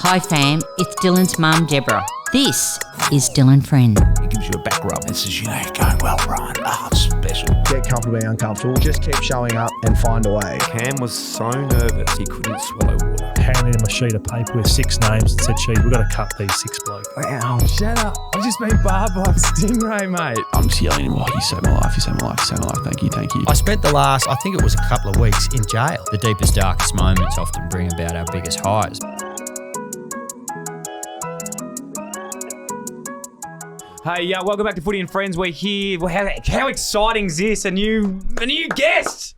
Hi fam, it's Dylan's mum Deborah. This is Dylan Friend. He gives you a back rub and says, it's going well, Brian. It's special. Get comfortable being uncomfortable. Just keep showing up and find a way. Cam was so nervous he couldn't swallow water. Handed him a sheet of paper with 6 names and said, "Chief, we've got to cut these 6 blokes." Wow, shut up. I've just been barbed by a stingray, mate. I'm just yelling at him, you saved my life, you saved my life, you saved my life. Thank you. I spent the last, I think it was a couple of weeks in jail. The deepest, darkest moments often bring about our biggest highs. Hey, welcome back to Footy and Friends. We're here. How exciting is this? A new guest.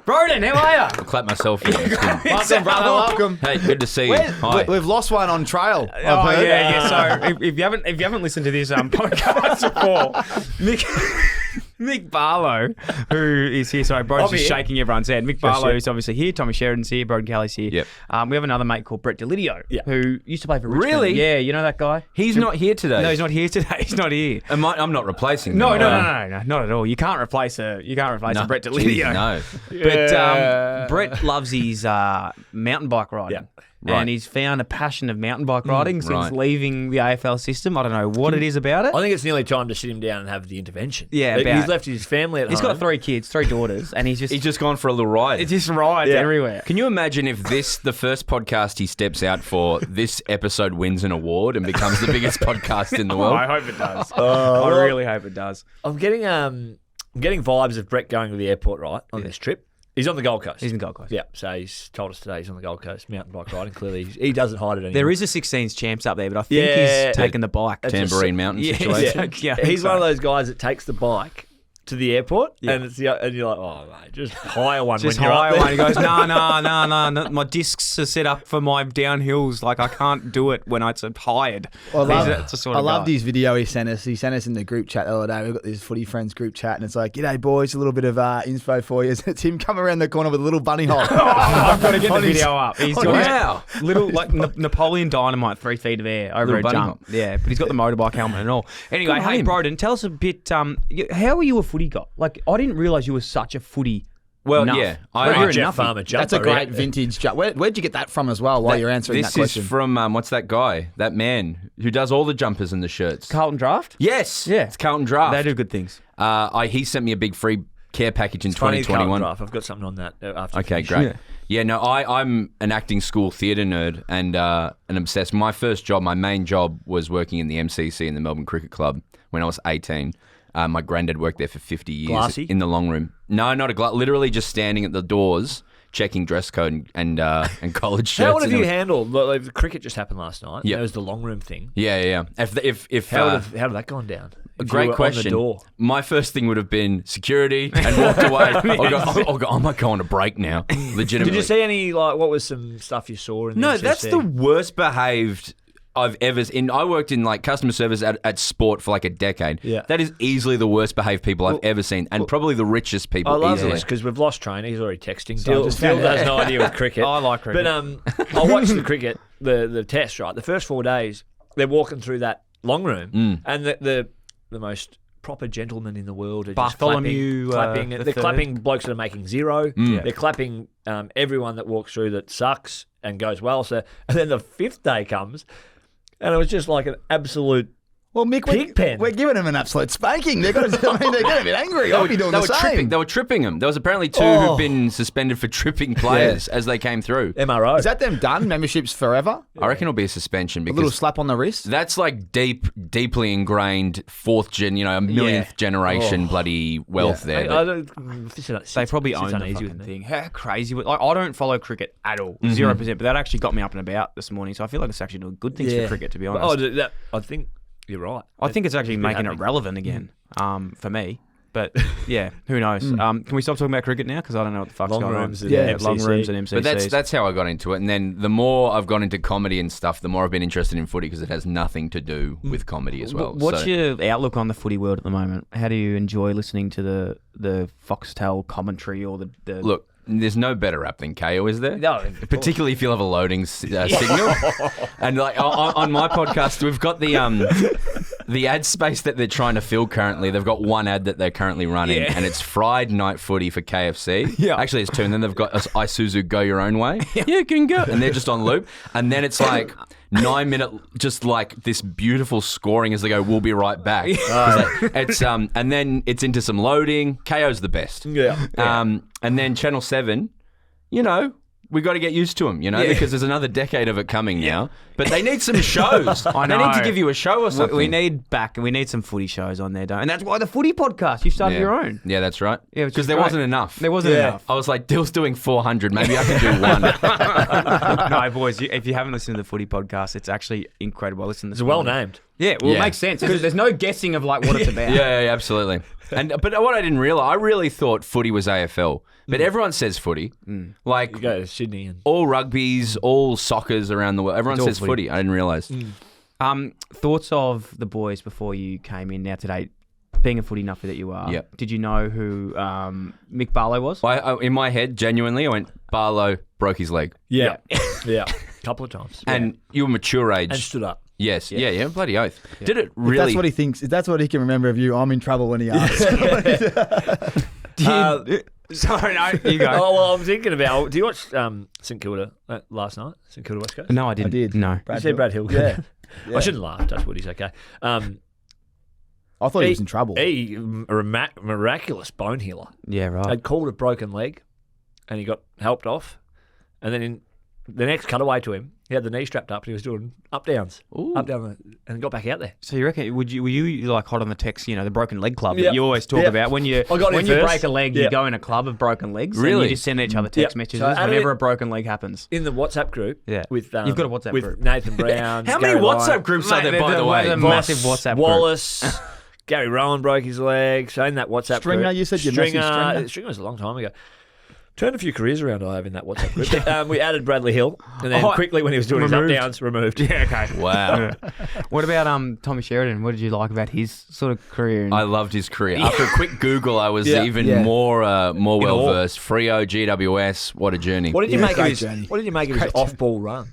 Broden, how are you? I'll clap myself in. Welcome, brother. Welcome. Hey, good to see you. Hi. We've lost one on trail. Yeah. So if you haven't listened to this podcast before, Mick Barlow, who is here. Sorry, Broden's just shaking everyone's head. Mick Barlow is obviously here. Tommy Sheridan's here. Broden Kelly's here. Yep. We have another mate called Brett Delidio, who used to play for Richmond. Really? Yeah, you know that guy? He's not here today. No, he's not here today. He's not here. I'm not replacing him. No, not at all. You can't replace a Brett Delidio. No. But Brett loves his mountain bike riding. Yeah. Right. And he's found a passion of mountain bike riding since leaving the AFL system. I don't know what it is about it. I think it's nearly time to sit him down and have the intervention. Yeah, he's left his family at home. He's got 3 kids, 3 daughters, and he's just gone for a little ride. It just rides everywhere. Can you imagine if the first podcast he steps out for, this episode wins an award and becomes the biggest podcast in the world? I hope it does. I really hope it does. I'm getting vibes of Brett going to the airport, right, on this trip. He's on the Gold Coast. He's in the Gold Coast. Yeah, so he's told us today he's on the Gold Coast, mountain bike riding. Clearly, he doesn't hide it anymore. There is a 16s champs up there, but I think he's taken the bike. Tambourine Mountain situation. Yeah, he's one of those guys that takes the bike to the airport, and you're like, oh, mate, just hire one just when you're hire up there. one. He goes, no. My discs are set up for my downhills. Like, I can't do it when it's hired. I loved his video he sent us. He sent us in the group chat the other day. We've got this Footy Friends group chat, and it's like, g'day, boys, a little bit of inspo for you. It's him coming around the corner with a little bunny hop. I've got to get the video up. He's Wow. Little, like, Napoleon Dynamite, 3 feet of air over a jump. Hop. Yeah, but he's got the motorbike helmet and all. Anyway, hey, Broden, tell us a bit, how are you a footy guy? Like, I didn't realise you were such a footy Well, enough. yeah. You're a Jeff Farmer jumper. That's a great vintage jump. Where'd you get that from as well while you're answering that question? This is from, what's that guy? That man who does all the jumpers and the shirts. Carlton Draft? Yes. Yeah. It's Carlton Draft. They do good things. He sent me a big free care package in Funny 2021. Draft. I've got something on that after. Okay, great. Yeah, no, I'm an acting school theatre nerd and obsessed. My main job was working in the MCC in the Melbourne Cricket Club when I was 18. My granddad worked there for 50 years. Glassy? In the long room. No, not a glass. Literally just standing at the doors, checking dress code and college shirts. How have you handled? Like, the cricket just happened last night. Yep. There was the long room thing. Yeah. If How did that gone down? A If great you were question. On the door? My first thing would have been security and walked away. I might go on a break now. Legitimately. Did you see any, what was some stuff you saw in the No, MCC? that's the worst behaved I've ever seen. I worked in customer service at sport for a decade. Yeah. That is easily the worst behaved people I've ever seen, and probably the richest people. I love easily. this because we've lost trainer. He's already texting. So Phil has no idea with cricket. I like cricket. But I watched the cricket, the test, right? The first 4 days, they're walking through that long room, and the most proper gentlemen in the world are Bartholomew, just clapping. They're clapping blokes that are making 0. They're clapping everyone that walks through that sucks and goes well. So, and then the 5th day comes, and it was just like an absolute Mick, pigpen. We're giving him an absolute spanking. They're getting a bit angry. I'll be doing the same. They were tripping him. There was apparently 2 who've been suspended for tripping players as they came through. MRO. Is that them done? Memberships forever? I reckon it'll be a suspension A because little slap on the wrist? that's deeply ingrained 4th gen, a millionth generation bloody wealth there. They probably own the fucking thing. How crazy. I don't follow cricket at all. 0%. But that actually got me up and about this morning. So I feel like it's actually doing good things for cricket, to be honest. I think you're right. I think it's actually making it relevant again for me. But yeah, who knows? Can we stop talking about cricket now? Because I don't know what the fuck's going on. Long rooms and MCCs. But that's how I got into it. And then the more I've gone into comedy and stuff, the more I've been interested in footy because it has nothing to do with comedy as well. What's your outlook on the footy world at the moment? How do you enjoy listening to the Foxtel commentary or the Look, there's no better app than KO, is there? No, particularly if you'll have a loading signal. And on my podcast, we've got the the ad space that they're trying to fill currently, they've got one ad that they're currently running, and it's Friday Night Footy for KFC. Yeah. Actually, it's two, and then they've got Isuzu Go Your Own Way. Yeah, you can go. And they're just on loop. And then it's like 9 minute, just like this beautiful scoring as they go, we'll be right back. It's and then it's into some loading. KO's the best. Yeah. And then Channel 7, you know, we got to get used to them, you know, because there's another decade of it coming now. But they need some shows. I They know. need to give you a show or something. We need some footy shows on there, don't? And that's why the footy podcast. You started your own. Yeah, that's right. Yeah, which is because there great. wasn't enough. There wasn't enough. I was like, Dill's doing 400. Maybe I can do one. No, boys, if you haven't listened to the footy podcast, it's actually incredible. Listen, It's well named. Yeah, well, it Yeah. makes sense because there's no guessing of like what it's about. yeah, absolutely. But what I didn't realize, I really thought footy was AFL. But everyone says footy. Like You go to Sydney and all rugbies, all soccers around the world. Everyone It's all says footy. footy. I didn't realise. Thoughts of the boys before you came in now today, being a footy nuffy that you are. Yep. Did you know who Mick Barlow was? In my head, genuinely, I went, Barlow broke his leg. yeah, a couple of times. And you were mature age. And stood up. Yes. Yeah, bloody oath. Did it If really? that's what he thinks. If that's what he can remember of you, I'm in trouble when he asks. Sorry, no, you go. Oh, well, I'm thinking about. Do you watch St Kilda last night? St Kilda West Coast? No, I didn't. I did. No. You said Brad Hill. Yeah. I shouldn't laugh. Touch wood. He's okay. I thought he was in trouble. He, a miraculous bone healer. Yeah, right. They'd called a broken leg, and he got helped off. And then in the next cutaway to him, he had the knee strapped up, and he was doing up downs, and got back out there. So you reckon? Were you like hot on the text? You know, the broken leg club Yep. that you always talk Yep. about when you I got in first. break a leg, you Yep. go in a club of broken legs. Really? And you just send each other text Yep. messages So I added whenever it- a broken leg happens. In the WhatsApp group, Yeah. with You've got a WhatsApp with group. Nathan Brown. How many Gary WhatsApp Ryan, groups are there, by the way? There's a massive WhatsApp group. Wallace, Gary Rowan broke his leg. So in that WhatsApp Stringer, group, you said you messaged Stringer? Stringer was a long time ago. Turned a few careers around I have in that WhatsApp group. We added Bradley Hill, and then quickly when he was doing his up downs, removed. Yeah, okay. Wow. What about Tommy Sheridan? What did you like about his sort of career? I loved his career. After a quick Google, I was even more well versed. Frio, GWS, what a journey. What did you make of great his? journey. What did you make of his off-ball run?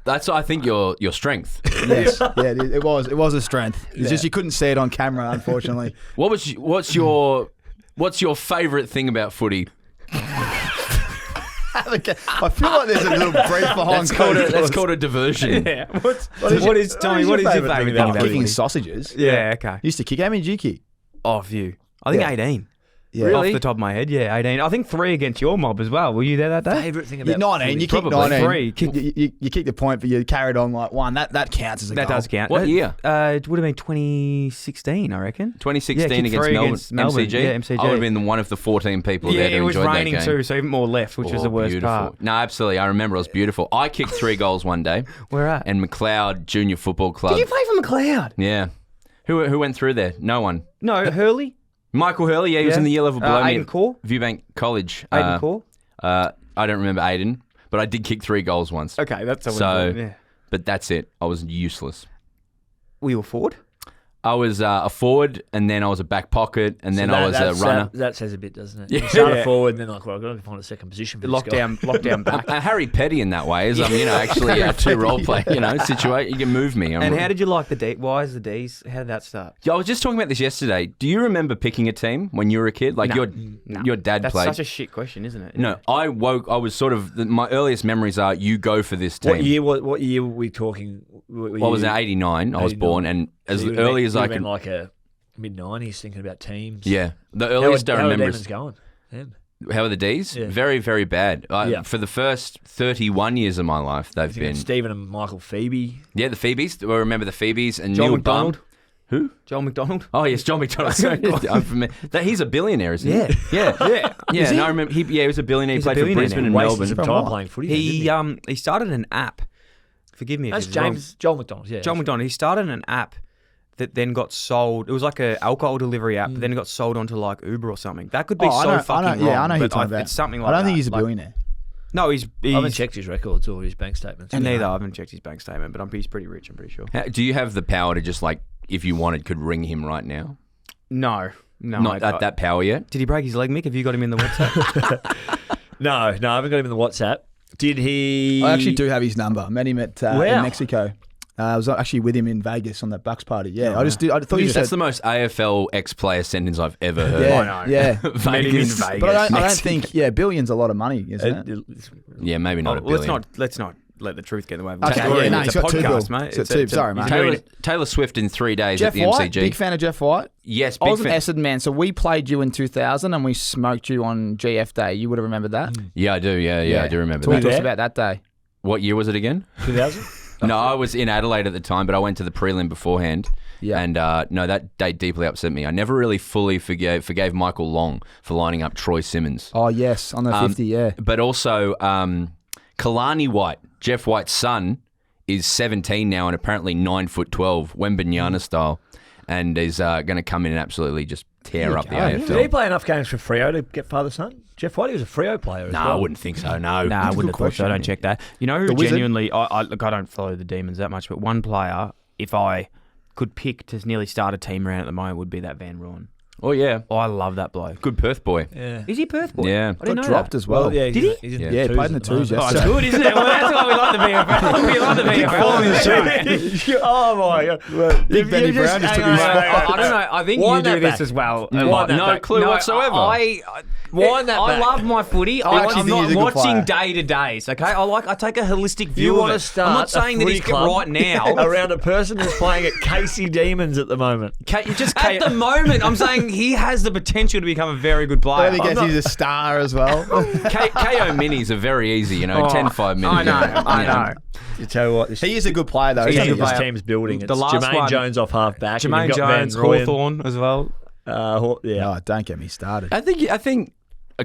That's, I think, your strength. Yes, it was a strength. It's just you couldn't see it on camera, unfortunately. What's your favourite thing about footy? I feel like there's a little brief behind That's called a diversion. yeah. What is Tommy? What is your favourite thing about kicking footy? sausages. Yeah, okay. Used to kick. How many did you kick? Off you. I think 18. Yeah. Off the top of my head, yeah, 18. I think 3 against your mob as well. Were you there that day? Favourite thing Yeah, about 19. You kicked Probably 19. 3. You kicked the point, but you carried on like one. That counts as a That goal. does count. What year? It would have been 2016, I reckon. 2016 Yeah, kicked against 3 Melbourne. against Melbourne. MCG? Yeah, MCG. I would have been one of the 14 people Yeah, there to it was enjoy that raining game. too, so even more left, which was the worst beautiful. part. No, absolutely. I remember it was beautiful. I kicked 3 goals one day. Where at? And McLeod Junior Football Club. Did you play for McLeod? Yeah. Who went through there? No one. No, Hurley. Michael Hurley, he was Yeah. in the year level below me. Aiden Core. Viewbank College. Aiden Core. I don't remember Aiden, but I did kick 3 goals once. Okay, that's So, but that's it. I was useless. Were you a forward? I was a forward, and then I was a back pocket, and then I was a runner. That says a bit, doesn't it? Yeah. You start Yeah. forward, and then like, well, I've got to find a second position for this guy. Lockdown back. Harry Petty in that way is, actually a 2 role play, situation. You can move me. And how did you like the D? Why is the D's? How did that start? Yeah, I was just talking about this yesterday. Do you remember picking a team when you were a kid? Like No. your dad That's played. such a shit question, isn't it? No, I was sort of, my earliest memories are you go for this team. What year were we talking? Well, I was in 89. I was 89. born, and as So you early as I could. could. Like a mid-90s thinking about teams. Yeah, the earliest I how are remember Demons is going? Them. how are the D's? Yeah. Very, very bad. Yeah. For the first 31 years of my life, they've Thinking been. Stephen and Michael Phoebe. Yeah, the Phoebes. I remember the Phoebes and Joel Neil McDonald. Bum. Who? Joel McDonald. Oh yes, John McDonald. I'm familiar. He's a billionaire, isn't he? Yeah. Yeah, yeah. Is he? No, I remember. He was a billionaire. He He's a played for billionaire Brisbane now. and Wasted Melbourne. some time playing footy. He started an app. Forgive me if That's this is wrong. Joel McDonald. Yeah, Joel McDonald. He started an app that then got sold. It was like an alcohol delivery app, but then it got sold onto like Uber or something. That could be fucking wrong. Yeah, I know who you're but talking about. It's something like I don't that. think he's a Like, billionaire. No, he's I haven't checked his records or his bank statements. And neither. I haven't checked his bank statement, but he's pretty rich, I'm pretty sure. Do you have the power to just like, if you wanted, could ring him right now? No. Not at that power yet. Did he break his leg, Mick? Have you got him in the WhatsApp? No, I haven't got him in the WhatsApp. Did he? I actually do have his number. Met him at in Mexico. I was actually with him in Vegas on that Bucks party. Yeah, I thought you That's said the most AFL ex-player sentence I've ever heard. Yeah. Met him in Vegas. But I don't think billion's a lot of money, isn't it? Yeah, maybe not a billion. Let's not let the truth get in the way of Okay, story. no, It's he's a got 2 podcast, bill. mate. He's got 2. Sorry, mate. Taylor Swift in 3 days Jeff at the White, MCG. big fan of Jeff White. Yes, I big was an fan. Essendon man, so we played you in 2000 and we smoked you on GF Day. You would have remembered that. Yeah, I do. Yeah, I do remember Talk that. to us about that day. What year was it again? 2000? No, I was in Adelaide at the time, but I went to the prelim beforehand. Yeah. And no, that day deeply upset me. I never really fully forgave Michael Long for lining up Troy Simmons. Oh, yes, on the 50, yeah. But also, Kalani White, Jeff White's son, is 17 now and apparently 9'12", Wembanyama style, and is going to come in and absolutely just tear up the AFL. Did he play enough games for Freo to get father-son? Jeff White, he was a Freo player as well. No, I wouldn't think so, no. Nah, I wouldn't have thought so. I don't check that. You know who The Wizard? genuinely... Look, I don't follow the Demons that much, but one player, if I could pick to nearly start a team around at the moment, would be that Van Rooyen. Oh, yeah. Oh, I love that bloke. Good Perth boy. Yeah. Is he Perth boy? Yeah. I didn't Got know dropped that. as well. Yeah, Did he? He's in Yeah. the Yeah, twos played in the at moment. twos, yes. Oh, it's good, isn't it? Well, that's why we like the VFL. We like the VFL. Oh, my God. Big Benny Brown just took his spot. I don't know. I think Wind you do that this back. as well. Wind that No back. clue whatsoever. Wind that I back. love my footy. actually I'm think not he's a good watching player. day to days. Okay, I take a holistic view You of want to it. start I'm not saying that a he's footy club right now. around a person who's playing at Casey Demons at the moment. At the moment, I'm saying he has the potential to become a very good player. I think he's a star as well. KO minis are very easy, 10-5 minutes. I know. You tell you what, this He is a good player, though. He's a isn't good he? player. team's building. It's The last Jermaine one- Jones off half back. Jermaine Jones, Hawthorn as well. Yeah. Oh, don't get me started. I think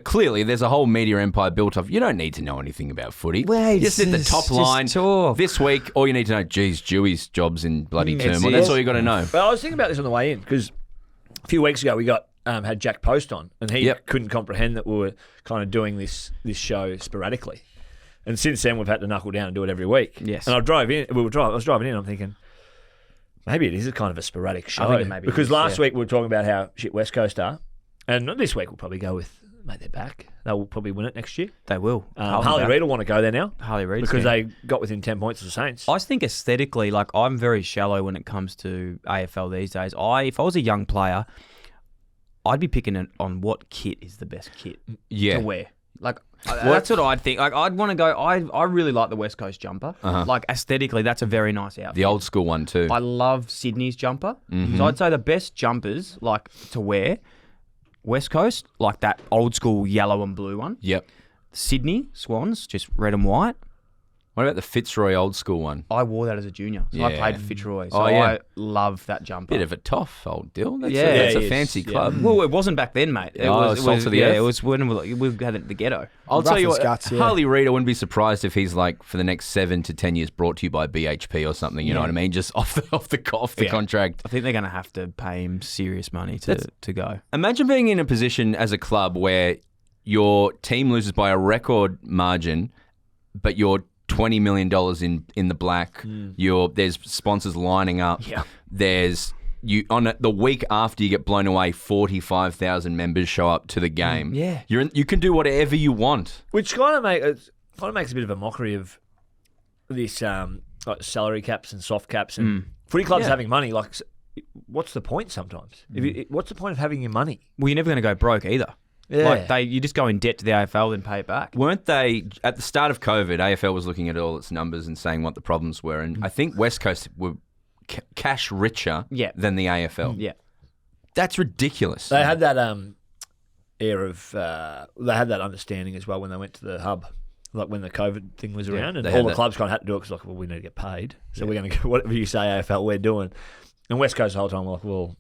clearly there's a whole media empire built up. You don't need to know anything about footy. Well, just at the top line. talk. This week, all you need to know, geez, Dewey's job's in bloody turmoil. it. That's all you got to know. Well, I was thinking about this on the way in because a few weeks ago we got had Jack Post on, and he couldn't comprehend that we were kind of doing this show sporadically. And since then, we've had to knuckle down and do it every week. Yes. And I was driving in. I'm thinking, maybe it is a kind of a sporadic show. think it maybe because is, last yeah. week we were talking about how shit West Coast are, and this week we'll probably go with, mate, they're back. They'll probably win it next year. They will. Harley Reid will want to go there now. Harley Reid. Because they got within 10 points of the Saints. I think aesthetically, like I'm very shallow when it comes to AFL these days. If I was a young player, I'd be picking it on what kit is the best kit to wear. Like that's what I'd think. Like I'd want to go. I really like the West Coast jumper. Like aesthetically, that's a very nice outfit. The old school one too. I love Sydney's jumper. So I'd say the best jumpers like to wear, West Coast, like that old school yellow and blue one. Yep. Sydney Swans, just red and white. What about the Fitzroy old school one? I wore that as a junior. So I Yeah. played for Fitzroy. So Oh, yeah. I love that jumper. Bit of a tough old deal. That's Yeah. that's Yeah, a it fancy is. club. Well, it wasn't back then, mate. It Oh, was salt of the earth? it was when we had it at the ghetto. I'll tell you Rough what, as guts, yeah. Harley Reid, I wouldn't be surprised if he's like for the next 7 to 10 years brought to you by BHP or something. You know what I mean? Just off the contract. I think they're going to have to pay him serious money to go. Imagine being in a position as a club where your team loses by a record margin, but you're $20 million in the black. There's sponsors lining up. Yeah. There's the week after you get blown away, 45,000 members show up to the game. Yeah. You can do whatever you want. Which kind of makes a bit of a mockery of this like salary caps and soft caps and footy clubs having money. Like, what's the point sometimes? What's the point of having your money? Well, you're never going to go broke either. Yeah. Like you just go in debt to the AFL then pay it back. Weren't they, at the start of COVID, AFL was looking at all its numbers and saying what the problems were, and I think West Coast were cash richer than the AFL. Yeah. That's ridiculous. They had that air of they had that understanding as well when they went to the hub, like when the COVID thing was around, and they all had the that. clubs kind of had to do it because like, well, we need to get paid, so we're going to go whatever you say AFL we're doing, and West Coast the whole time were like, well,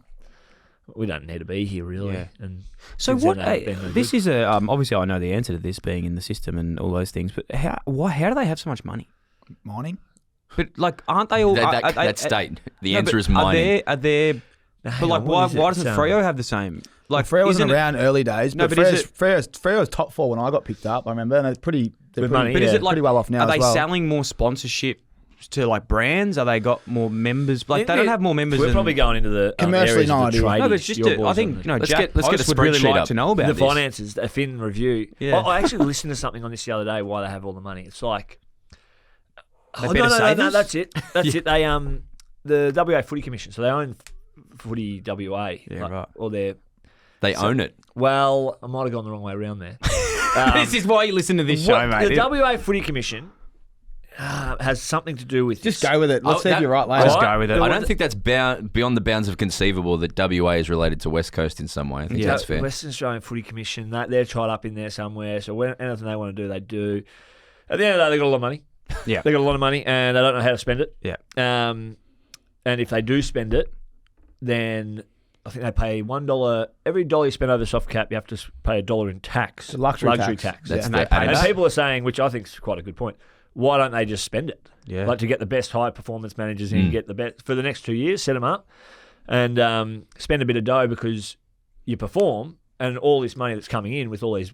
we don't need to be here really. Yeah. And So since what? then, they've been really This good. is a obviously I know the answer to this being in the system and all those things, but how do they have so much money? Mining? But like, aren't they all? that state. The answer but is mining. Are there? But like, why doesn't Freo have the same? Like, Freo wasn't isn't it- around early days, No, but but is Freo was top 4 when I got picked up, I remember, and they're pretty money, But is it like pretty well off now Are as they well. selling more sponsorship to like brands? Are they got more members? Like they don't have more members. We're than, probably going into the Commercially, areas no of the idea. tradies. No, but it's just your I boys think on no. Let's Jack get- let's get Post a would really spreadsheet like up. to know about the this. finances, a Fin review. Yeah. I actually listened to something on this the other day. Why they have all the money? It's like Oh, better no, savers? that's it. That's it. They the WA Footy Commission, so they own Footy WA. Yeah, right. Or they're They own it. well, I might have gone the wrong way around there. This is why you listen to this show, mate. The WA Footy Commission has something to do with Just this. go with it. Let's see if you're right later. Just go with it. I don't think that's beyond the bounds of conceivable that WA is related to West Coast in some way. I think that's fair. Western Australian Footy Commission, they're tied up in there somewhere. So anything they want to do, they do. At the end of the day, they got a lot of money. Yeah. They got a lot of money, and they don't know how to spend it. Yeah. And if they do spend it, then I think they pay $1. Every dollar you spend over the soft cap, you have to pay $1 in tax. Luxury tax. That's And the they pay added- And people are saying, which I think is quite a good point, why don't they just spend it? Yeah. Like to get the best high performance managers in, get the best for the next 2 years, set them up, and spend a bit of dough because you perform, and all this money that's coming in with all these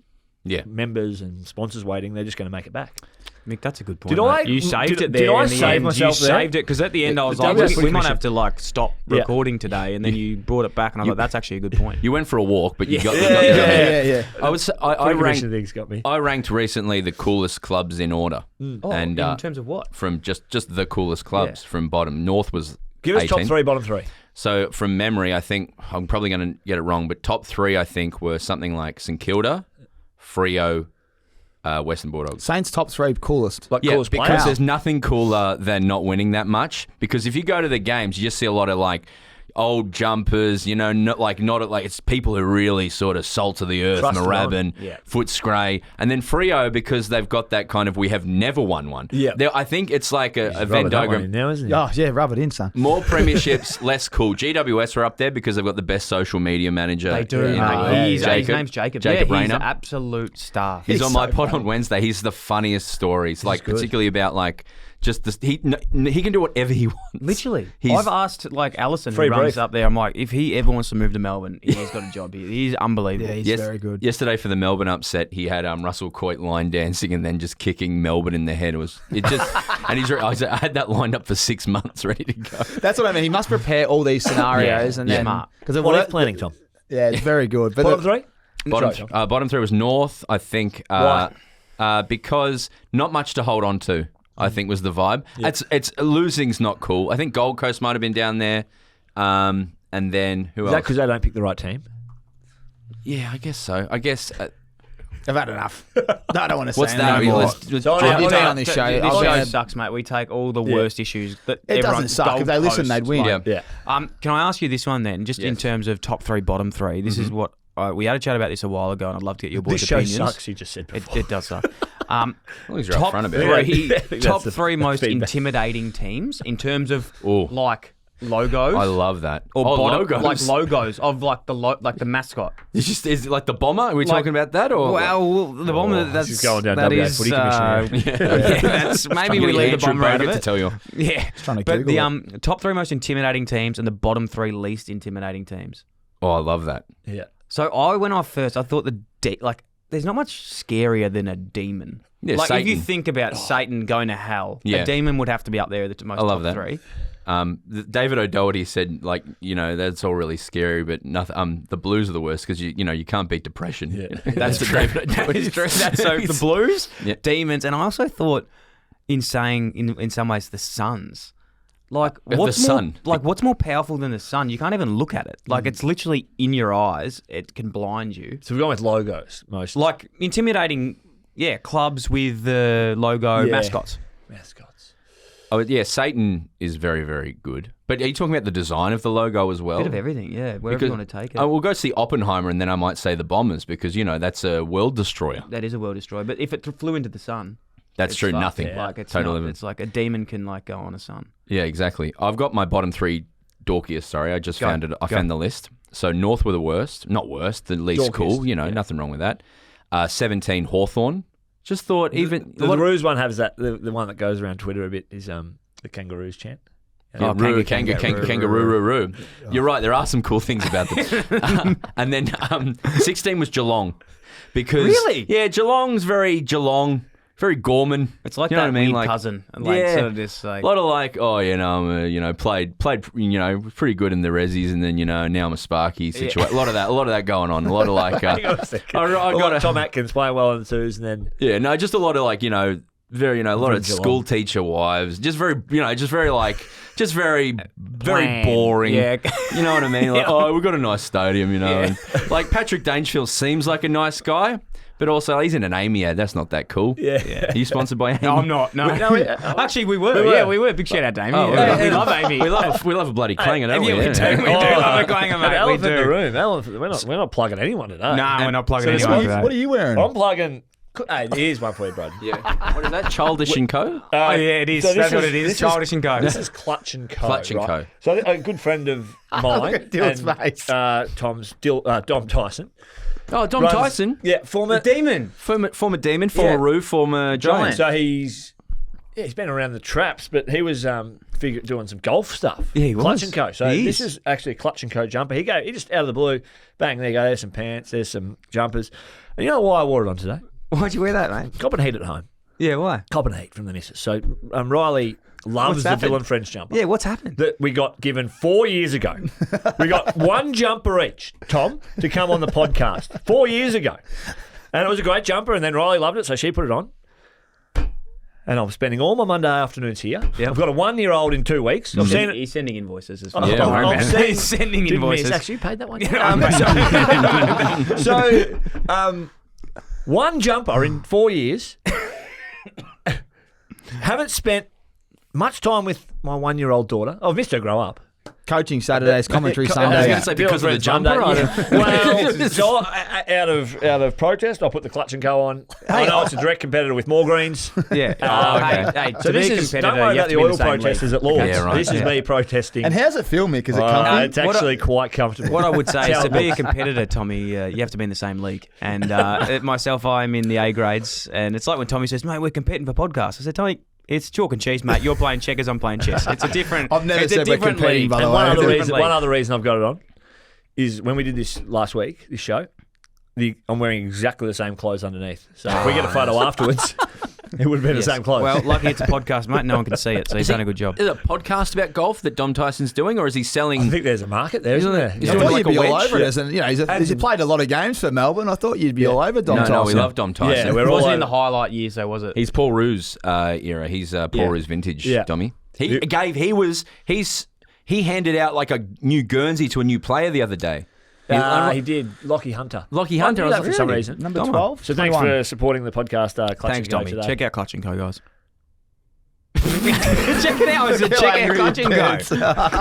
members and sponsors waiting, they're just going to make it back. Mick, that's a good point. Did I- mate. You saved did- it there. did I in the save end. myself You there? saved it because at the end I was The like, WA we Footy might Commission. have to like stop Yeah. recording today, and then you brought it back, and I thought that's actually a good point. You went for a walk, but you got Yeah. I was. I Footy ranked. Commission things got me. I ranked recently the coolest clubs in order, Oh, and in terms of what? from just the coolest clubs from bottom. North was Give us 18. top three, bottom three. So from memory, I think I'm probably going to get it wrong, but top three I think were something like St Kilda, Freo, Western Bulldogs. Saints top three coolest. Like Yeah, coolest because players. there's nothing cooler than not winning that much. Because if you go to the games, you just see a lot of like old jumpers, not it's people who really sort of salt of the earth, Trust Moorabbin, on. Yeah. Footscray, and then Freo because they've got that kind of we have never won one. Yeah. I think it's like a Rub Venn it that one diagram. in now, isn't it? Oh, yeah, rub it in, son. More premierships, less cool. GWS are up there because they've got the best social media manager. They do, in the mate. league. His name's Jacob. Jacob yeah, he's Rayner. an absolute star. He's on my so pod funny. on Wednesday. He's the funniest stories, like particularly about like just this. He can do whatever he wants. Literally. He's- I've asked like Alison, Free who runs brief. up there, I'm like, if he ever wants to move to Melbourne, he's got a job here. He's unbelievable. Yeah, he's Yes- very good. Yesterday for the Melbourne upset, he had Russell Coit line dancing and then just kicking Melbourne in the head. I had that lined up for 6 months, ready to go. That's what I mean. He must prepare all these scenarios and then Smart. because What are you planning, Tom? Yeah, it's very good. But Bottom three? Bottom three was North, I think, Why? because not much to hold on to. I think was the vibe. It's losing's not cool. I think Gold Coast might have been down there, and then who Is that else? because they don't pick the right team? Yeah, I guess so. I guess. I've had enough. No, I don't want to say What's that? no more. Let's So I've Yeah, been on this show. This I'll show go- sucks, mate. We take all the worst issues. That It everyone- doesn't suck. If Gold they listen, Coast, they'd win. Yeah. Yeah. Can I ask you this one then, just in Yes. terms of top three, bottom three? This is what we had a chat about this a while ago, and I'd love to get your boys' This show opinions. sucks, you just said before. It does suck. As long as you're top upfront about three, it. I think top that's the three most feedback. intimidating teams in terms of Ooh. like logos. I love that. or bottom, logos. like logos of like the mascot. Is it like the bomber? Are we talking about that or? Well, the bomber. That's is going down that WA is, Footy Commission yeah, that's maybe we leave the bomber out of to it. tell you. Yeah, trying to but Google the top three most intimidating teams and the bottom three least intimidating teams. Oh, I love that. Yeah. So when I first, I thought there's not much scarier than a demon. Yeah, like if Satan. you think about Satan going to hell, Yeah. a demon would have to be up there at the most I love top that. three. David O'Doherty said, like, that's all really scary, but nothing. The Blues are the worst because you can't beat depression. Yeah. That's the true. David That O'Doherty. is true. That's so the Blues, Yeah. demons, and I also thought in some ways the Suns. Like The what's sun. more, like what's more powerful than the sun? You can't even look at it. Like it's literally in your eyes. It can blind you. So we're going with logos most. Like intimidating, clubs with the logo Yeah. mascots. Mascots. Oh yeah, Satan is very, very good. But are you talking about the design of the logo as well? Bit of everything, yeah. Wherever you want to take it. We'll go see Oppenheimer, and then I might say the Bombers because that's a world destroyer. That is a world destroyer. But if it flew into the sun, That's it's true. fucked. Nothing. Like it's Total not, limit. it's like a demon can like go on a sun. Yeah, exactly. I've got my bottom three dorkiest. Sorry, I just found it. I Go. found the list. So North were the worst. Not worst, the least Dorkiest, cool. Nothing wrong with that. 17 Hawthorn. Just thought even The Roos one has that. The one that goes around Twitter a bit is the Kangaroos chant. Yeah, kangaroo. You're right. There are some cool things about them. And then 16 was Geelong, because Really? yeah, Geelong's very Geelong, very Gorman. It's like You know that what I mean? weird Like, cousin. And like, yeah. sort of just like, A lot of like, played pretty good in the Resis, and then now I'm a Sparky situation. A lot of that going on. A lot of like, Hang on a second. I got Tom Atkins playing well in the twos, and then yeah, no, just a lot of like very, a lot of Geelong. school teacher wives, just very, very boring. Yeah. You know what I mean? Like, we've got a nice stadium, and like Patrick Dangerfield seems like a nice guy, but also he's in an Amy ad. That's not that cool. Yeah. Are you sponsored by Amy? No, I'm not. No. Actually, we were. Yeah, we were. Big shout out to Amy. Oh, Yeah, we we love Amy. We love a bloody clanger, don't we? Yeah, we do. We do love a clanger, mate. We Elephant in the do. room. We're not plugging anyone today. No, we're not plugging So anyone this today. What are you wearing? I'm plugging. Hey, here's one for you, Brad. Yeah. What is that? Childish and Co? Oh, yeah, it is. So That's what it is. Childish and Co. This is Clutch and Co. Clutch and right? Co. So a good friend of mine, at Dylan's face. Dom Tyson. Oh, Dom runs- Tyson. Yeah, former Demon. Former Demon, former Roo, former Giant. So he's been around the traps, but he was doing some golf stuff. Yeah, he was. Clutch and Co. So He this is. is actually a Clutch and Co. jumper. He just out of the blue, bang, there you go. There's some pants, there's some jumpers. And you know why I wore it on today? Why'd you wear that, mate? Cop and heat at home. Yeah, why? Cop and heat from the missus. So Riley loves the happened? Dylan French jumper. Yeah, what's happened? That we got given 4 years ago. We got one jumper each, Tom, to come on the podcast 4 years ago. And it was a great jumper, and then Riley loved it, so she put it on. And I'm spending all my Monday afternoons here. Yep. I've got a 1-year-old in 2 weeks. I've seen it. He's sending invoices as Oh, well. Yeah, Don't worry, I'm man. saying- He's sending Didn't invoices. miss. Actually, you paid that one. Yeah, One jumper in 4 years. Haven't spent much time with my 1-year-old daughter. I've missed her grow up. Coaching Saturdays, commentary I was Sunday. going to say because of the jumper. Well, so out of protest, I'll put the Clutch and Co on. I know it's a direct competitor with More Greens. Yeah. okay. Hey, So to be this a is competitor, don't worry you have about to the be in oil same league. protesters at Lords. Yeah, right. This is me protesting. And how's it feel, Mick? Is it comfy? It's actually quite comfortable. What I would say is to be a competitor, Tommy, you have to be in the same league. And myself, I'm in the A grades. And it's like when Tommy says, mate, we're competing for podcasts. I said, Tommy, it's chalk and cheese, mate. You're playing checkers, I'm playing chess. It's a different. I've never it's a said we're different competing, league. by the And way. one other reason I've got it on is when we did this last week, this show, I'm wearing exactly the same clothes underneath. So if we get a photo afterwards, it would have been the same clothes. Well, lucky it's a podcast, mate. No one can see it, so he's done a good job. Is it a podcast about golf that Dom Tyson's doing, or is he selling? I think there's a market there, isn't there? He's I doing thought like you'd a be all wedge? over it. As he's played a lot of games for Melbourne. I thought you'd be all over Dom Tyson. No, we love Dom Tyson. Yeah, we're It all wasn't over. in the highlight years, though, was it? He's Paul Roo's era. He's Paul Roo's vintage, Yeah. Dommy. He handed out like a new Guernsey to a new player the other day. He did. Lockie Hunter. Lockie Hunter. I I knew was that like, for some really? reason. Number Dom. 12. So thanks 21. for supporting the podcast, Clutch Thanks, and Co Tommy. today. Check out Clutch and Co, guys. Check it out. Check out Clutch and Co. Check out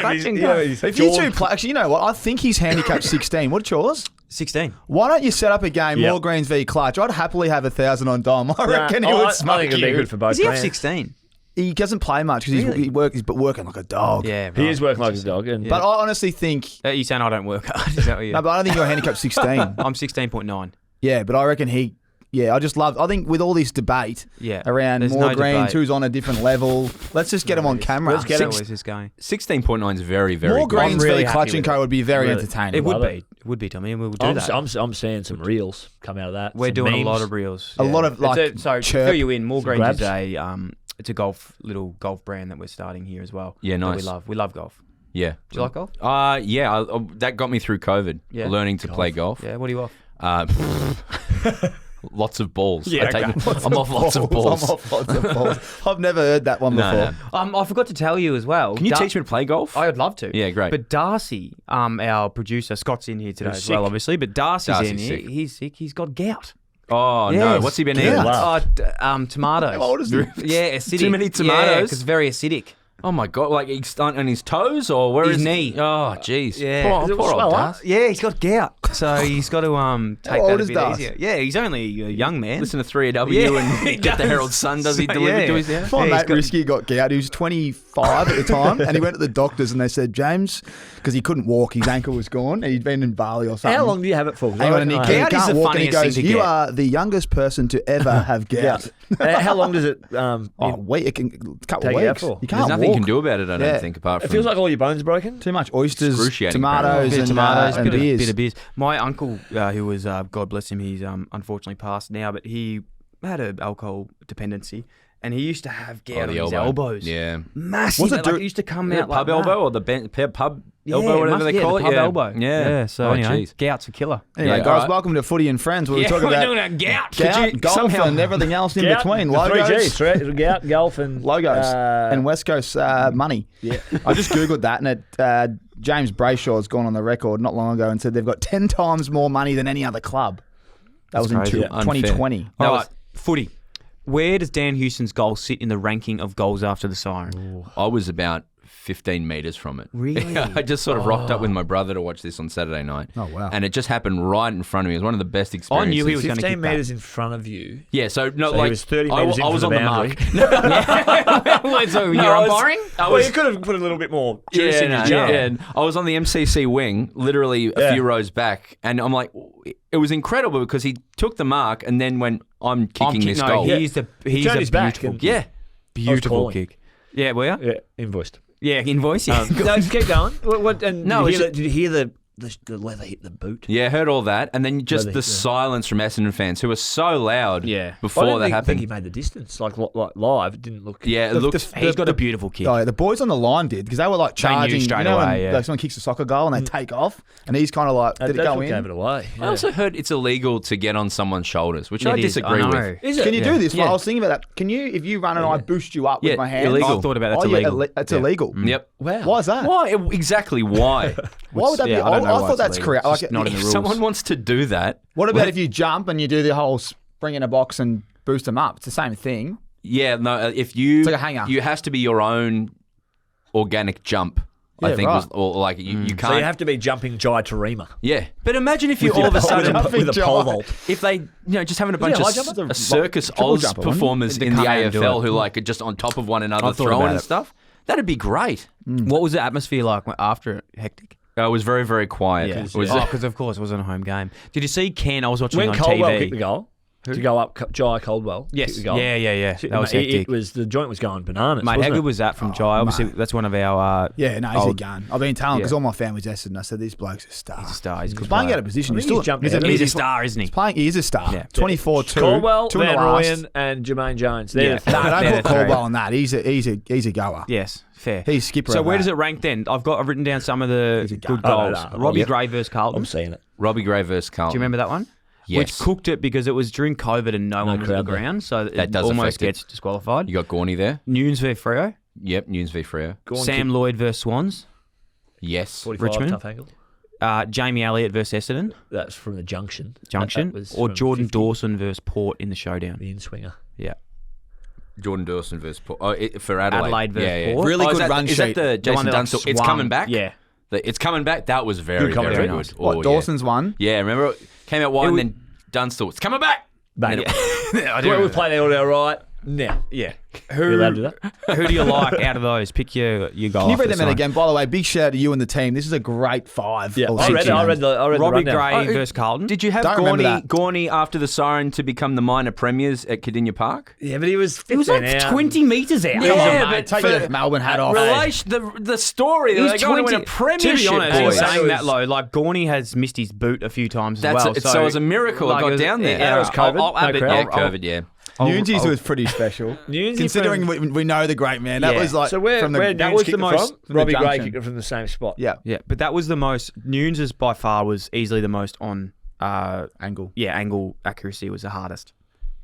Clutch and Co. If you two play, actually, you know what? I think he's handicapped 16. What's yours? 16. Why don't you set up a game, Yep. More Greens v Clutch? I'd happily have 1,000 on Dom. I reckon he would I smoke think it'd be you. good for both Does he have brands. 16? He doesn't play much because Really? he's working like a dog. Yeah, right. He is working like a dog. And But I honestly think, You saying I don't work hard? Is that what you... no, but I don't think you're handicapped 16. I'm 16.9. Yeah, but I reckon I think with all this debate around there's More no Greens, debate. who's on a different level, let's just get him on camera. Let's get him. How is this going? 16.9 is very, very More good. Greens really v happy Clutch with and Co it. would be very Really. entertaining. It would love be. it. It would be, Tommy, and we will do that. I'm seeing some reels come out of that. We're some doing memes. a lot of reels. A lot of, like, so to chirp, fill you in, More some Greens grabs. is it's a little golf brand that we're starting here as well. Yeah, that nice. We love golf. Yeah. Do you like golf? Yeah. That got me through COVID. Yeah. Learning to play golf. Yeah. What are you off? Lots of balls. Yeah, I'm off lots of balls. I'm off lots of balls. I've never heard that one before. No. I forgot to tell you as well. Can you teach me to play golf? I would love to. Yeah, great. But Darcy, our producer, Scott's in here today as well, obviously. But Darcy's in Darcy's here. sick. He's sick. He's got gout. Oh, no. Yes. What's he been Gout. eating? Tomatoes. How old is he? Yeah, acidic. Too many Yeah, tomatoes? because very acidic. Oh, my God. Like, he's on his toes or where His is knee. Oh, jeez. Yeah. Poor, Does it poor swell old up? Darcy. Yeah, he's got gout, so he's got to take old that a is bit Darcy? easier. Yeah, he's only a young man. Listen to 3AW Yeah, he and get the does. Herald Sun. Does he So, deliver yeah. to his house? My Yeah, he's mate got- Risky got gout. He was 25 at the time, and he went to the doctors, and they said, James, because he couldn't walk, his ankle was gone, and he'd been in Bali or something. How long do you have it for? 'Cause I Hang on, reckon and I he have- Gout is can't the walk, and he funniest goes, thing to you get. are the youngest person to ever have gout. How long does it? It can a couple Take of it out weeks. for? You There's can't nothing you walk. can do about it, I Yeah. don't think, apart It from... feels like all your bones broken. Too much oysters, Excruciating, tomatoes, Bit and of tomatoes, and beers. bit of beers. My uncle, who was God bless him, he's unfortunately passed now, but he had an alcohol dependency, and he used to have gout on the his elbow. elbows. Yeah. Massive. Was it Like, it used to come Yeah, out like pub that. elbow or the pub Yeah, elbow, whatever they call the it. pub yeah. elbow. Yeah. So Oh, anyway, jeez. gout's a killer. Anyway, Yeah, guys, alright. welcome to Footy and Friends, where we talk we're about doing a gout. gout, golf, somehow- and everything else in between. The three Logos, Gs, right? Gout, golf, and logos, and West Coast money. Yeah. I just googled that, and James Brayshaw's gone on the record not long ago and said they've got 10 times more money than any other club. That was in crazy. 2020. All right, footy. Where does Dan Houston's goal sit in the ranking of goals after the siren? I was about 15 metres from it. Really? I just sort of rocked up with my brother to watch this on Saturday night. Oh, wow. And it just happened right in front of me. It was one of the best I experiences. knew he was going to 15 kick that. metres in front of you. Yeah, so no, So like he was 30 I, metres in I was from on the the boundary. mark. So No, you're I was- umpiring? I Well, was, you could have put a little bit more juice in your no, jump. yeah. And I was on the MCC wing, literally a Yeah. few rows back, and I'm like, it was incredible because he took the mark and then went, I'm kicking this goal. He's a turned his back beautiful and- kick. Yeah. Beautiful calling. kick. Yeah, were you? Yeah, invoiced. Yeah, invoice. Yeah. No, keep going. And No, did it's you hear the leather hit the boot? Yeah, heard all that, and then just Really? the Yeah. silence from Essendon fans who were so loud Yeah. before that I happened. think he made the distance. Like live, it didn't look. Yeah, it looked. He's got a beautiful kick. Oh, yeah, the boys on the line did because they were like They knew charging. straight you know, away, when, yeah. like someone kicks a soccer goal and they take off, and he's kind of like, did it That's go what in? gave it away. I also heard it's illegal to get on someone's shoulders, which I It is, disagree I know. with. Is it? Can you do this? Yeah. Well, I was thinking about that. Can you, if you run and I boost you up Yeah, with my hands? illegal. I thought about that's Oh, yeah, illegal. it's illegal. Yep. Wow. Why is that? Why? Exactly why? Why would that be? Yeah, I don't know I why thought it's that's illegal. correct. It's just Like, not in the If rules. someone wants to do that, what about if you jump and you do the whole spring in a box and boost them up? It's the same thing. yeah, no. If you, It's like a hanger. you has to be your own organic jump. I Yeah, think right. was or like you can't. So you have to be jumping Jai Tarima. Yeah, but imagine if you With all your of a pole sudden jump. with a Jumping pole Jai. vault. if they just having a bunch high of jumper? a circus Triple Oz jumper, wasn't it? performers They in the come out and do AFL it. who like are just on top of one another I thought throwing about and it. stuff. That'd be great. What was the atmosphere like after it? Hectic. It was very, very quiet. Yeah. It was, Because of course it wasn't a home game. Did you see Ken? I was watching When on Coldwell TV. kicked the goal to go up, Jai Coldwell. Yes. kicked the goal. Yeah. That was It hectic. was the joint was going bananas. Mate, how wasn't good it? was that from Jai? Obviously, mate. that's one of our. Yeah, no, he's a old- gun. I've been telling because Yeah. all my family's Essendon. I said, this bloke's a star. He's a star. He's a good Playing player. out of position. I He's think still he's jumped ahead of He's a he's star, isn't he? playing. He is a star. Yeah. 24-2. Caldwell, 2 in the Van last. Rooyen, and Jermaine Jones. Yeah. They're No, don't Yeah, put that's Caldwell right. on that. He's a goer. Yes, fair. He's skipper So of where that. does it rank then? I've written down some of the a good gun. goals. No. Robbie Yep. Gray versus Carlton. I'm seeing it. Robbie Gray versus Carlton. Do you remember that one? Yes. Which cooked it because it was during COVID and no one was at the crowd there. ground, so That it does almost affect it. gets disqualified. You got Gorney there. Nunes v Freo. Yep, Nunes v Freo. Sam Lloyd versus Swans. Yes. 45 Richmond. tough angle. Jamie Elliott versus Essendon. That's from the junction. Junction. That was Or from Jordan 50, Dawson versus Port in the showdown. the in-swinger. Yeah. Jordan Dawson versus Port. for Adelaide. Adelaide versus yeah, yeah. Port. Really is good that, run Is that sheet. the The Jason one that, like, Dunstall? It's swung. coming back? Yeah. It's coming back. That was very, Good comment. very Very good. nice. What, Oh, Dawson's one? Yeah, remember it came out wide and then Dunstall. It's coming back. Mate, I do we play the audio right? No. Yeah. You allowed to do that? Who do you like out of those? Pick your goal. Can you after read them the in sign. again? By the way, big shout out to you and the team. This is a great 5. Yeah, or I 6 read it. I innings. read the Robbie rundown. Gray versus Carlton. Did you have Don't remember Gorney that. after the siren to become the minor premiers at Cardinia Park? Yeah, but he was 15 It was like out. 20 metres out. Yeah, Mate, take your Melbourne hat off. The story. They're going to win a To premiership. be honest, boys. saying that low, like Gorney has missed his boot a few times as That's well. so it was a miracle it got down there. Yeah, it was COVID. I'll add No it. crowd. Yeah, COVID, yeah. Newsies was pretty special. Newsy Considering from- we know the great man. That Yeah. was like So where from the that Nunes was kicked the it most from the Robbie Gray junction. kicked it from the same spot. Yeah, Yeah, but that was the most. Nunes' by far was easily the most on. angle. Yeah, angle accuracy was the hardest.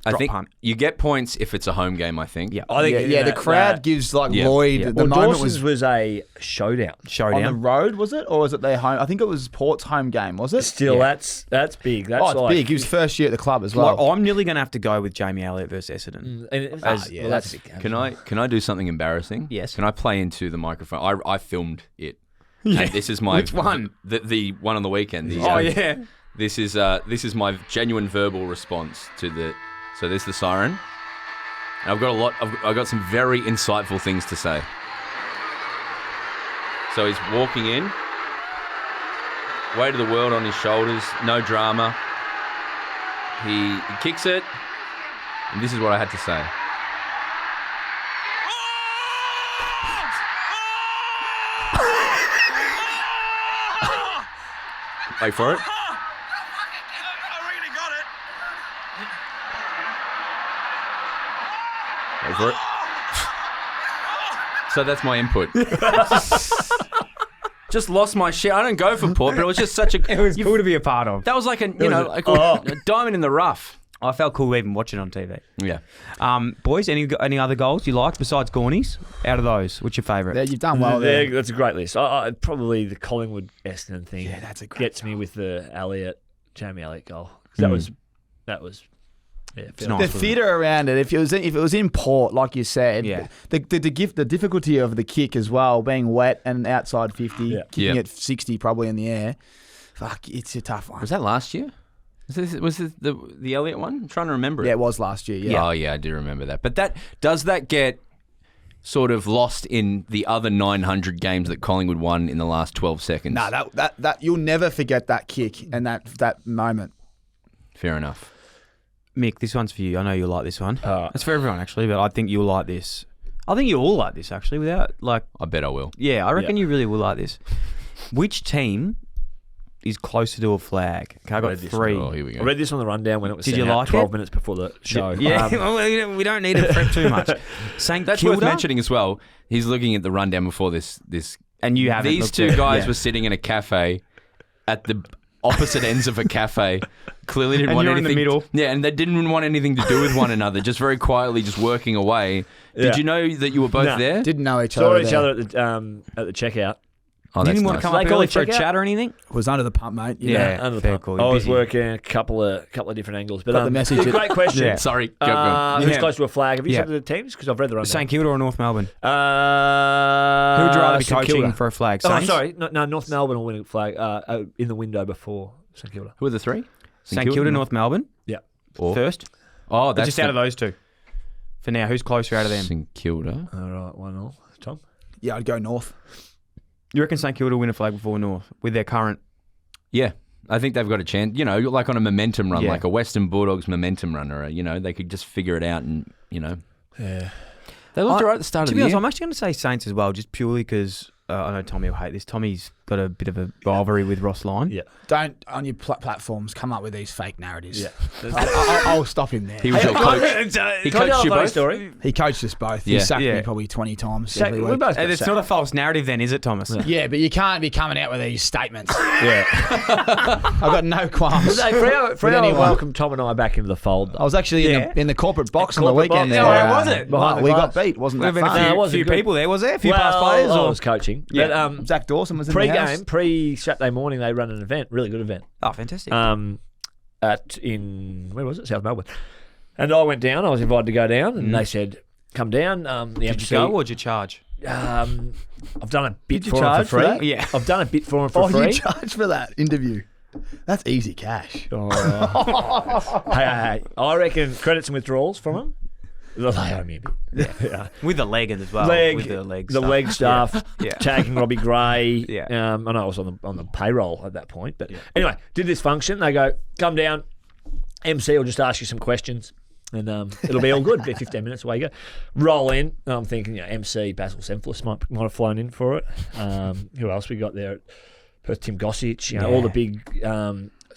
I Drop think punt. you get points if it's a home game, I think. Yeah. I think Yeah, the crowd gives like Yeah. Lloyd. Yeah. The Well, moment Dawson's was a showdown. on the Showdown. road, was it, or was it their home? I think it was Port's home game. Was it? Still, Yeah. that's big. That's Oh, it's like, big. He was first year at the club as well. Like, I'm nearly going to have to go with Jamie Elliott versus Essendon. Yeah, that's big. Can I do something embarrassing? Yes. Can I play into the microphone? I filmed it. Yeah. And this is my Which one? The one on the weekend. The, Oh yeah. This is my genuine verbal response to the. So there's the siren. And I've got some very insightful things to say. So he's walking in. Weight of the world on his shoulders. No drama. He kicks it. And this is what I had to say. Wait for it. for it. So that's my input. Just lost my shit. I don't go for Port, but it was just such a... It was cool to be a part of. That was like a diamond in the rough. I felt cool even watching on TV. Yeah. Boys, any other goals you liked besides Gornies? Out of those, what's your favourite? Yeah, you've done well there. That's a great list. Probably the Collingwood Essendon thing. Yeah, that's a great gets me with the Jamie Elliott goal. 'Cause that was. Yeah, It's nice, The theatre around it. If it was in Port, like you said, Yeah. the difficulty of the kick as well, being wet and outside 50, kicking at 60 probably in the air. Fuck, it's a tough one. Was that last year? Was this the Elliott one? I'm trying to remember. Yeah, it was last year. Yeah. Oh, yeah, I do remember that. But does that get sort of lost in the other 900 games that Collingwood won in the last 12 seconds? No, that you'll never forget that kick and that moment. Fair enough. Mick, this one's for you. I know you'll like this one. It's for everyone, actually, but I think you'll like this. I think you all like this, actually, without, like... I bet I will. Yeah, I reckon you really will like this. Which team is closer to a flag? Okay, I got three. Oh, here we go. I read this on the rundown when it was Did sent you out like 12 it? minutes before the show. Yeah, well, we don't need to prep too much. St That's Kilda, worth mentioning as well. He's looking at the rundown before this. and you haven't. These looked two at it. guys Yeah. were sitting in a cafe at the opposite ends of a cafe. Clearly didn't And want you're in anything. the middle. Yeah, and they didn't want anything to do with one another. Just very quietly, just working away. Yeah. Did you know that you were both No. there? Didn't know each Saw other. each there. other at the checkout. Oh, You that's didn't want nice. to come They up call early it for a checkout? chat or anything? Was under the pump, mate. You Yeah. know. Under the fair pump. call. I You're was busy. working a couple of different angles, but Got the message. Great question. Yeah. Sorry, go. Who's Yeah. close to a flag? Have you Yeah. said the teams? Because I've read the rundown. St Kilda or North Melbourne? Who Who would you rather be St coaching Kilda. for a flag? Oh, Saints? sorry. No, North Melbourne will win a flag in the window before St Kilda. Who are the three? St Kilda, North Melbourne? Yeah. Or? First? Oh, But that's just out of those two. For now, who's closer out of them? St Kilda. All right, 1-1. Tom? Yeah, I'd go north. You reckon St Kilda will win a flag before North with their current... Yeah, I think they've got a chance. You know, like on a momentum run, Yeah. like a Western Bulldogs momentum runner. You know, they could just figure it out, and you know, Yeah. they looked right at the start To of be the honest, year. I'm actually going to say Saints as well, just purely because I know Tommy will hate this. Tommy's got a bit of a rivalry with Ross Lyon. Yeah. Don't on your platforms come up with these fake narratives. Yeah. I'll stop him there. He was your coach. He Can I tell coached a you funny both. story? He coached us both. Yeah. He sacked Yeah. me probably 20 times Sack- every we week. both got And it's sacked. not a false narrative then, is it, Thomas? Yeah, but you can't be coming out with these statements. Yeah. I've got no qualms. Freo anyone. welcomed Tom and I back into the fold. I was actually Yeah. in the corporate box on the corporate weekend. box. there. Yeah, where was it? Behind, the we glass. got beat. Wasn't There that have been fun? a few, it wasn't few good. people there, was there? A few well, past players? I Or... was coaching. Yeah. But, Zach Dawson was in the house. pre-game, pre-Saturday morning, they run an event, really good event. Oh, fantastic. Where was it? South Melbourne. And I went down. I was invited to go down, and they said, "Come down." The Did MC, you go or did you charge? I've done a bit Did you for him for charge for free. that? Yeah. I've done a bit for him for Oh, free. you charged for that interview. That's easy cash. Hey, I reckon credits and withdrawals from him. They owe me a bit. Yeah. With the leg as well. With the leg the stuff. leg stuff, Yeah. tagging Robbie Gray. Yeah. I know I was on the payroll at that point, but anyway, did this function. They go, come down. MC will just ask you some questions, and it'll be all good. Be 15 minutes away you go. Roll in. I'm thinking, MC Basil Semflis might have flown in for it. Who else we got there? Tim Gossage. All the big.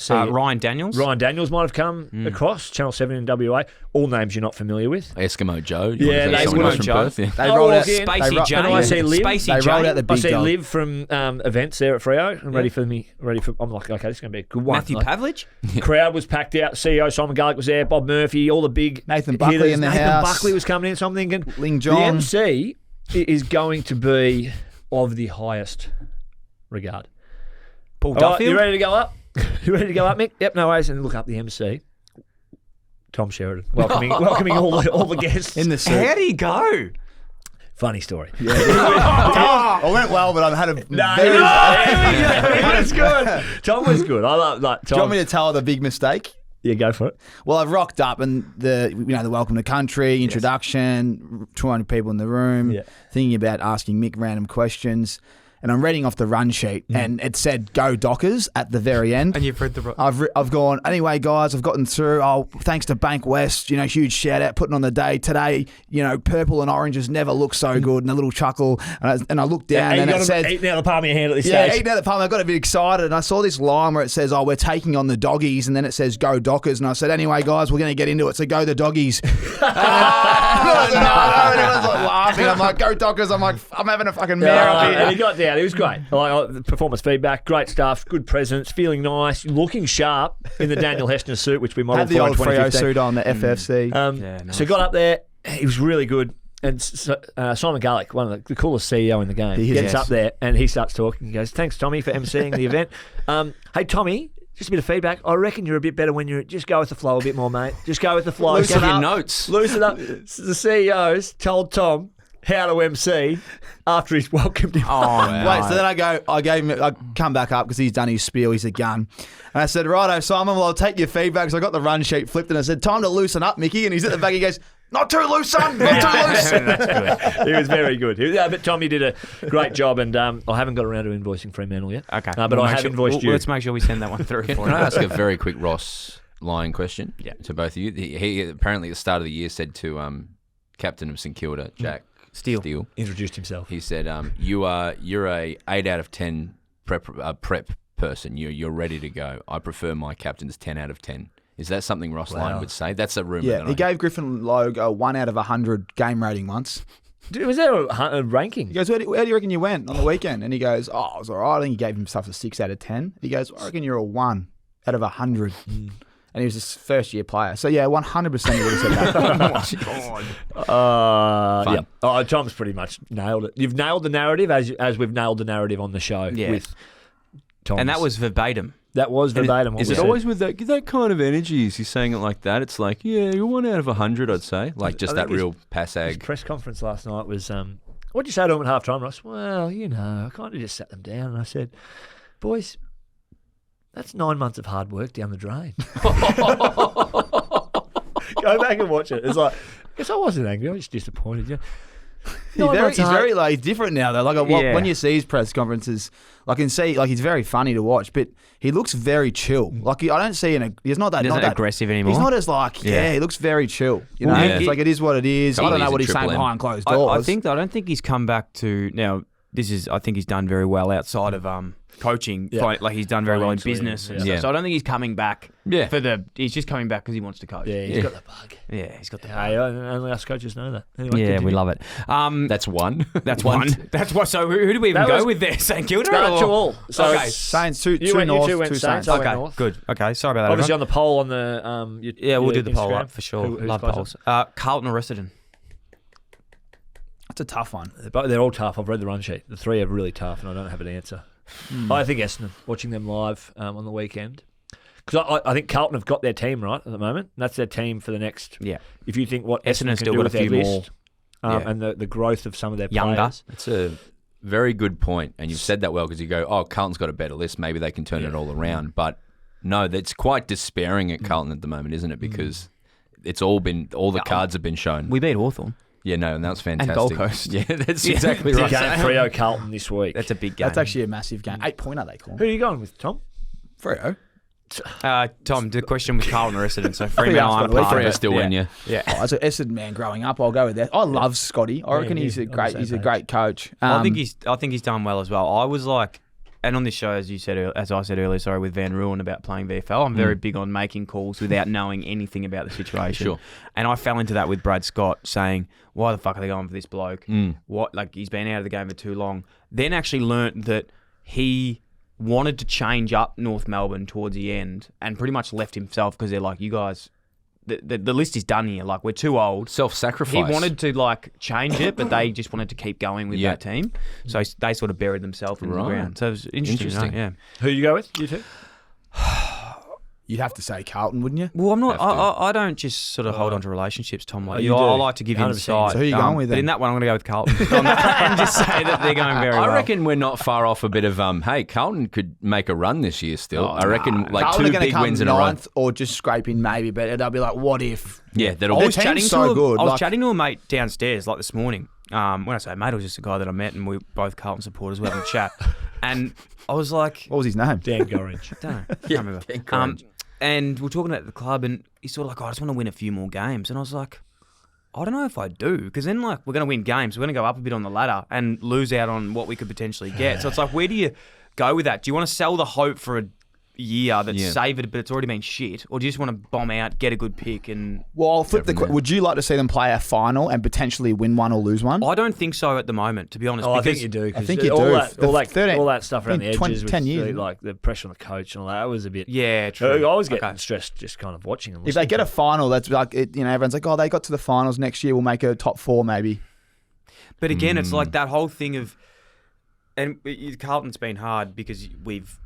Ryan Daniels. Ryan Daniels might have come across Channel 7 in WA. All names you're not familiar with. Eskimo Joe. Yeah, they Eskimo from Joe. Perth, yeah. They I rolled walk out in, Spacey ro- Jane. and I see Liv. Spacey They rolled Jane. out the I big see dog. Liv from events there at Freo. I'm ready for me. I'm like, okay, this is going to be a good one. Matthew Like, Pavlich. crowd was packed out. CEO Simon Garlick was there. Bob Murphy. All the big Nathan Buckley hitters. in the Nathan house. Buckley was coming in. So I'm thinking Ling the John. MC is going to be of the highest regard. Paul All right, Duffield. you ready to go up? You ready to go up, Mick? Yep, no worries. And look up the MC. Tom Sheridan, welcoming all the guests. In the suit. How do you go? Funny story. I went well, but I've had a very... He was good. Tom was good. I love that. Do you Tom. want me to tell the big mistake? Yeah, go for it. Well, I've rocked up and the welcome to country, introduction, 200 people in the room, Yeah. thinking about asking Mick random questions. and I'm reading off the run sheet, and it said "Go Dockers" at the very end. And you've read the. I've gone, anyway, guys, I've gotten through. Oh, thanks to Bank West, huge shout out, putting on the day today. Purple and oranges never look so good, and a little chuckle. And I looked down, and it said, eating out of the palm of your hand at this yeah, stage. eating out the palm. I got a bit excited, and I saw this line where it says, "Oh, we're taking on the doggies," and then it says "Go Dockers," and I said, "Anyway, guys, we're going to get into it. So go the doggies." I was like laughing. I'm like, "Go Dockers!" I'm like, I'm having a fucking mare up here. And he got down. He was great. The performance feedback, great stuff, good presence, feeling nice, looking sharp in the Daniel Hestner suit, which we modelled Had the for in old Freo 2015. suit on, the FFC. Nice. So got up there. He was really good. And Simon Garlick, one of the coolest CEO in the game, gets up there and he starts talking. He goes, "Thanks, Tommy, for emceeing the event. Hey, Tommy, just a bit of feedback. I reckon you're a bit better when you're just go with the flow a bit more, mate. Just go with the flow. Loosen your notes. Loosen up." The CEOs told Tom how to MC after he's welcomed him. Wait, so then I come back up because he's done his spiel, he's a gun. And I said, "Righto, Simon, well, I'll take your feedback." So I got the run sheet flipped and I said, "Time to loosen up, Mickey." And he's at the back, he goes, "Not too loose, son. Not too loose." That's good. He was very good. But Tom, you did a great job, and I haven't got around to invoicing Fremantle yet. Okay. But I have invoiced you. Let's make sure we send that one through. Can I ask a very quick Ross line question to both of you? He apparently at the start of the year said to captain of St Kilda, Jack Steele, Introduced himself. he said, you're a 8 out of 10 prep person. You're ready to go. I prefer my captains 10 out of 10. Is that something Ross Lyon would say? That's a rumour. Yeah, he gave Griffin Logue a 1 out of 100 game rating once. Was there a ranking? He goes, where do you reckon you went on the weekend? And he goes, "Oh, I was all right." I think he gave himself a 6 out of 10. He goes, "I reckon you're a 1 out of 100. And he was his first year player. So yeah, 100% he would have said that. Oh my God. Yeah. Oh, Tom's pretty much nailed it. You've nailed the narrative as we've nailed the narrative on the show with Tom. And that was verbatim. That was verbatim. Is it always with that kind of energy? Is he saying it like that? It's like, yeah, you're 1 out of 100, I'd say. Like just that real His passag. press conference last night was, what'd you say to him at half time, Ross? Well, I kind of just sat them down and I said, "Boys, that's 9 months of hard work down the drain." Go back and watch it. It's like, I guess I wasn't angry. I was just disappointed. Yeah. He's very like different now though. Like when you see his press conferences, I can see like he's very funny to watch, but he looks very chill. Like I don't see he's not that aggressive anymore. He's not as like he looks very chill. It's like it is what it is. I don't know what he's saying behind closed doors. I don't think he's come back to now. I think he's done very well outside of coaching. Yeah. Like he's done very well in business. And stuff. So I don't think he's coming back he's just coming back because he wants to coach. Yeah, he's got the bug. Yeah, he's got the bug. Hey, only us coaches know that. Anyway, Yeah, continue. we love it. That's one. That's one. That's what. So who do we even go with there? St Kilda? No, two all. So Okay. it's Saints, you two went North, you went two Saints, Saints. I went Okay, North. good. Okay, sorry about that. Obviously everyone. on the poll on the We'll do the poll Instagram. up for sure. Who's Love closer? polls. Carlton or Essendon? That's a tough one. They're all tough. I've read the run sheet. The three are really tough, and I don't have an answer. I think Essendon, watching them live on the weekend. Because I think Carlton have got their team right at the moment. And that's their team for the next... Yeah. If you think what Essendon's Essendon can still do got with a few their more. list, and the growth of some of their Younger. players. It's a very good point, and you've said that well because you go, "Oh, Carlton's got a better list. Maybe they can turn it all around." But no, that's quite despairing at Carlton at the moment, isn't it? Because it's all the cards have been shown. We beat Hawthorn. Yeah, no, and that was fantastic. And Gold Coast. Yeah, that's exactly right. Game Freo Carlton this week. That's a big game. That's actually a massive game. 8-pointer they call Who are you going with, Tom? Freo. Tom, the question was Carlton or Essendon. So Fremantle aren't part of Freo it. still win, yeah. As an Essendon man growing up, I'll go with that. I love Scotty. I reckon he's a great coach. I think he's done well as well. I was like, and on this show, as I said earlier, with Van Ruin about playing VFL, I'm very big on making calls without knowing anything about the situation. Sure. And I fell into that with Brad Scott saying, "Why the fuck are they going for this bloke? What? Like he's been out of the game for too long." Then actually learnt that he wanted to change up North Melbourne towards the end, and pretty much left himself because they're like, "You guys." The list is done here. Like, we're too old. Self-sacrifice. He wanted to, change it, but they just wanted to keep going with that team. So they sort of buried themselves in the ground. So it was interesting. Yeah. Who you go with? You two? You'd have to say Carlton, wouldn't you? Well, I'm not. I don't just sort of hold on to relationships, Tom. Like you I do. like to give 100%. insight. So who are you going with But then? in that one, I'm going to go with Carlton and just say that they're going very well. I reckon we're not far off a bit of hey, Carlton could make a run this year still. I reckon Carlton two are gonna big come wins in a row. ninth or just scraping maybe, but they'll be like, what if? Yeah, I was Their chatting team's to so good. I was chatting to a mate downstairs this morning when I say mate, it was just a guy that I met, and we both Carlton supporters. We were having a chat, and I was like, What was his name? Dan Gorringe. don't know, can't remember. And we're talking at the club, and he's sort of like, I just want to win a few more games, and I was like, I don't know if I do, because then like we're going to win games, we're going to go up a bit on the ladder and lose out on what we could potentially get. So it's like, where do you go with that? Do you want to sell the hope for a year that's savoured, but it's already been shit, or do you just want to bomb out, get a good pick, and? Well, I'll flip the. Would you like to see them play a final and potentially win one or lose one? I don't think so at the moment, to be honest. Oh, I think you do. I think you all do. All that stuff around the edges 20, 10 with years. like the pressure on the coach and all that was a bit. Yeah, true. I was getting stressed just kind of watching them. If they get a final, that's like everyone's like, oh, they got to the finals next year. We'll make a top 4 maybe. But again, it's like that whole thing of, and Carlton's been hard because we've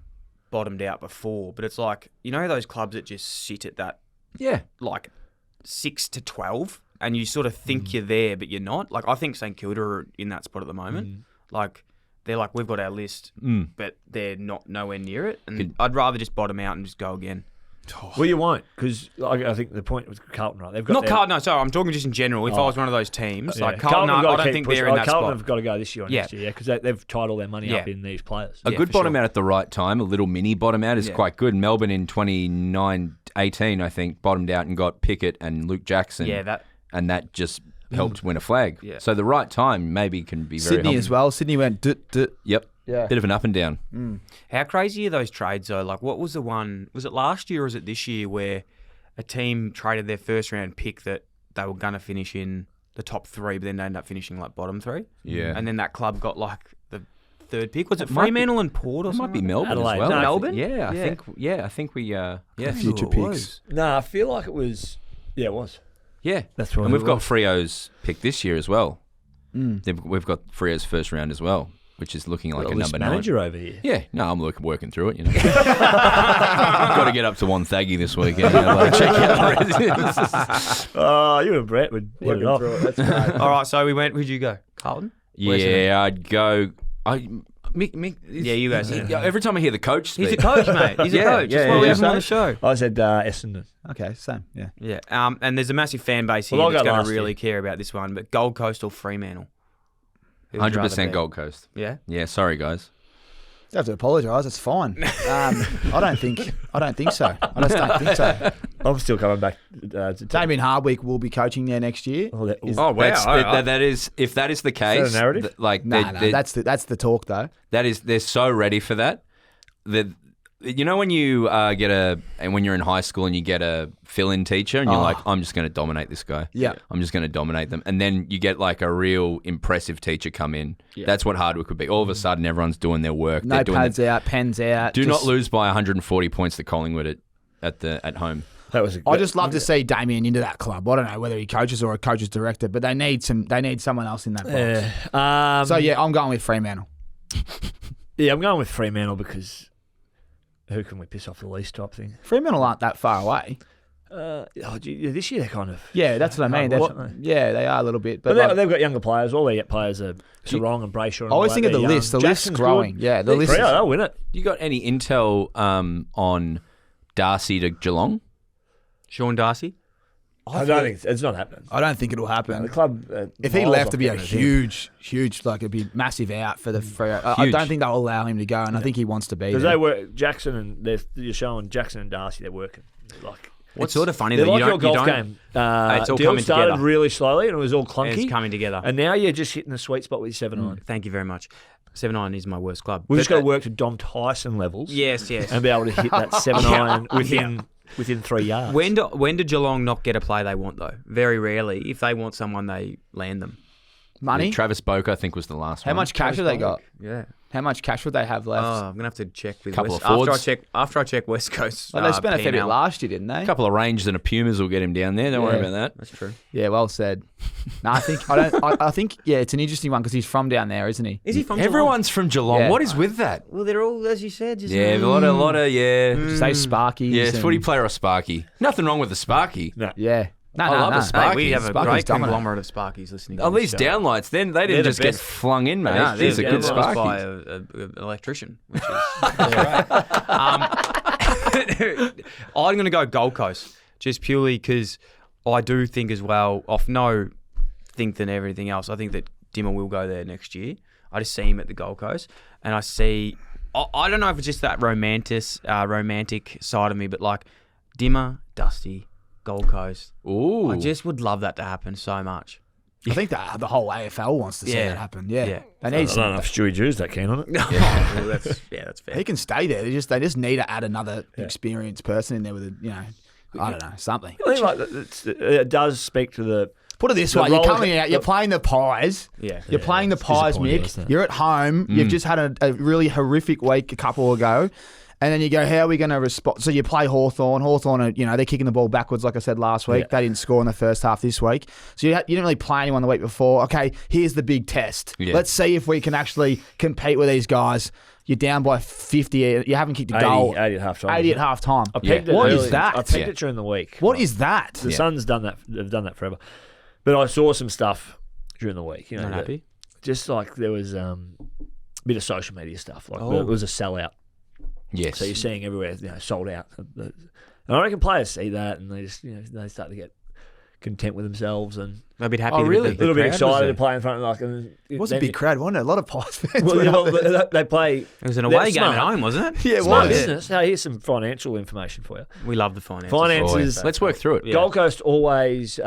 bottomed out before, but it's like, those clubs that just sit at that, like 6 to 12, and you sort of think you're there, but you're not. Like, I think St Kilda are in that spot at the moment. Like, they're like, we've got our list, but they're not nowhere near it. And I'd rather just bottom out and just go again. Well, you won't, because I think the point was Carlton, right? They've got not Carlton. No, sorry, I'm talking just in general. If I was one of those teams, like Carlton, I don't think they're in that Carlton spot. have got to go this year or next year, because they've tied all their money up in these players. A good bottom out at the right time, a little mini bottom out is quite good. Melbourne in 2018, I think, bottomed out and got Pickett and Luke Jackson. Yeah, and that just helped win a flag. Yeah. So the right time maybe can be very Sydney helpful. as well. Sydney went Yep. Yeah. Bit of an up and down. How crazy are those trades though? Like, what was the one? Was it last year or was it this year where a team traded their first round pick that they were going to finish in the top 3, but then they ended up finishing like bottom 3? Yeah. And then that club got like the 3rd pick. Was it Fremantle and Port or something? It might be Melbourne Adelaide. as well. No, Melbourne? I think we future picks. No, I feel like it was. Yeah, it was. Yeah, That's right. And we've got Frio's pick this year as well. We've got Frio's first round as well, which is looking like a number 9. Manager over here. Yeah, no, I'm working through it. Got to get up to Wonthaggi this weekend. Check out the residents. Oh, you and Brett would hit it off. That's great. All right, so we went. Who'd you go? Carlton? Yeah, I'd go. Mick, Yeah, you guys. every time I hear the coach speak, He's a coach, mate. He's a coach. That's why we have him on the show. I said Essendon. Okay, same. Yeah. Yeah. And there's a massive fan base here Well, I'll that's go going last to really year. care about this one. But Gold Coast or Fremantle? Who would you rather 100% bet? Gold Coast. Yeah. Yeah, sorry guys. You have to apologise. It's fine. I don't think so. I just don't think so. I'm still coming back. Damien Hardwick will be coaching there next year. Oh, that- Oh wow. That is, if that is the case, a narrative? That's the talk though. they're so ready for that. When you when you're in high school and you get a fill-in teacher and you're like, I'm just going to dominate this guy. Yeah. I'm just going to dominate them. And then you get like a real impressive teacher come in. Yeah. That's what Hardwick would be. All of a sudden, everyone's doing their work. No pads out, pens out. Do not lose by 140 points to Collingwood at home. That was. I just love to see Damien into that club. I don't know whether he coaches or a coach's director, but they need someone else in that box. So yeah, I'm going with Fremantle. Yeah, I'm going with Fremantle because who can we piss off the least type thing. Fremantle aren't that far away. This year they're kind of. Yeah, that's what I mean. Yeah, they are a little bit. But they've got younger players. All their players are Sarong and Brayshaw. And I always all think of that. the They're list. young. The list's Jackson's growing. good. Yeah, the list. They'll win it. You got any intel on Darcy to Geelong? Sean Darcy? I don't think it's not happening. I don't think it'll happen. The club. If he left, it'd be a huge, like it'd be massive out for the Freo. I don't think they'll allow him to go, and I think he wants to be because there. they work. Jackson and you're showing Jackson and Darcy. They're working. Like It's sort of funny they're that like you your don't. golf You don't game. it's all Deal coming started together. really slowly and it was all clunky. It's coming together. And now you're just hitting the sweet spot with 7-9. Thank you very much. 7-9 is my worst club. We've just got to work to Dom Tyson levels. Yes. And be able to hit that 7-9 within 3 yards. When do Geelong not get a play they want, though? Very rarely. If they want someone, they land them. Money? Travis Boak, I think, was the last How one. much cash have they got? Yeah. How much cash would they have left? I'm gonna have to check with Couple West. of Fords. After I check West Coast. Well, they spent a fair bit P&L. last year, didn't they? A couple of Rangers and a Pumas will get him down there. Don't worry about that. That's true. Yeah, well said. No, I think it's an interesting one because he's from down there, isn't he? Is he from Everyone's from Geelong. Yeah. What is with that? Well, they're all, as you said, just Yeah, a lot of Say Sparky. Yeah, footy player or Sparky. Nothing wrong with the Sparky. No. Yeah. No, I love a Hey, Sparky. we have a Sparky's great dominant. conglomerate of Sparkies listening. At least downlights, then they didn't the just get best. flung in, mate. No, These are good by Sparkies. an electrician, which is great. I'm going to go Gold Coast just purely because I do think as well, off no think than everything else, I think that Dimmer will go there next year. I just see him at the Gold Coast, and I see. I don't know if it's just that romantic side of me, but like Dimmer, Dusty, Gold Coast. Ooh. I just would love that to happen so much. I think that the whole AFL wants to see that happen. Yeah. Yeah. They I need don't know if Stewie Drew's that keen on it. That's fair. He can stay there. They just need to add another experienced person in there with I don't know, something. I think like it does speak to the. Put it this The way: you're role- coming out, you're playing the Pies. Yeah. You're playing the it's Pies, disappointing, Mick. isn't it? You're at home. You've just had a really horrific week a couple ago. And then you go, how are we going to respond? So you play Hawthorn. Hawthorn, are, they're kicking the ball backwards, like I said last week. Yeah. They didn't score in the first half this week. So you didn't really play anyone the week before. Okay, here's the big test. Yeah. Let's see if we can actually compete with these guys. You're down by 50. You haven't kicked a goal. 80 at half time. 80 at half time. I pegged it What is early. that? I pegged Yeah. it during the week. What is that? The Sun's done that. They've done that forever. But I saw some stuff during the week. Not happy? Just like there was a bit of social media stuff. Like Oh. it was a sellout. Yes. So you're seeing everywhere, sold out. And I reckon players see that and they just, they start to get content with themselves and I'd be happy. Oh, with really? a little bit crowd was excited there. to play in front of like. And It was a then- big crowd, wasn't it? A lot of Pies fans. Well, went up there. they play. It was an they're away game at smart. home, wasn't it? Yeah, it Smart was. business. Now, here's some financial information for you. We love the finances. Finances. Let's work through it. Yeah. Gold Coast always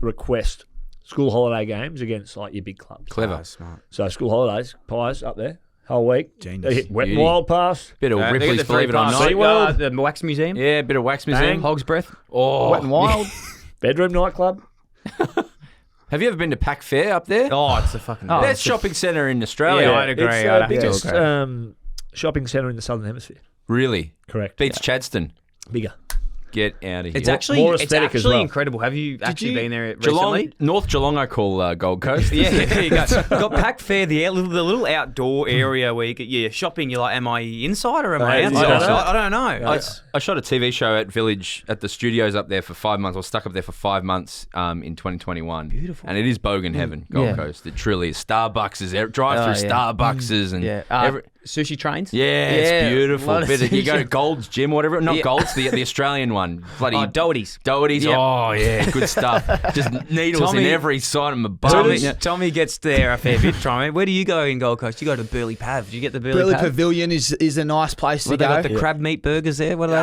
request school holiday games against like your big clubs. Clever. Oh, smart. So school holidays, Pies up there, whole week. Genius. They hit Wet and Beauty. Wild Pass. Bit of They get Ripley's the Believe It or free Not. pass. SeaWorld. The Wax Museum. Yeah, bit of Wax Museum. Hog's Breath. Oh, Wet and Wild. Bedroom nightclub. Have you ever been to Pack Fair up there? Oh, it's the fucking Best shopping centre in Australia. Yeah, I'd agree. It's I'd the have to biggest agree. shopping centre in the Southern Hemisphere. Really? Correct. Beats Chadstone. Bigger. Get out of here. It's actually more it's aesthetic actually as well. incredible. Have you actually been there Geelong, recently? North Geelong, I call Gold Coast. Yeah, there you go. You've got Pack Fair, the little outdoor area where you get your shopping. You're like, am I inside or am I you outside? don't know. I don't know. I shot a TV show at Village at the studios up there for 5 months. I was stuck up there for 5 months in 2021. Beautiful. And it is bogan heaven, Gold Yeah. Coast. It truly is. Starbucks drive-through yeah. Starbucks and Sushi trains. yeah, it's beautiful. lot of You go to sushi. Gold's Gym or whatever. Not Yeah. Gold's, the Australian one. Bloody Oh, Doherty's. Doherty's. Yeah. Oh, yeah, good stuff. Just needles Tommy- in every side of my bum. Tommy gets there a fair bit. Tommy, where do you go in Gold Coast? You go to Burley Pav. Do you get the Burley Burley Pav? Pavilion is a nice place to Well, they go. got the crab meat burgers there. What are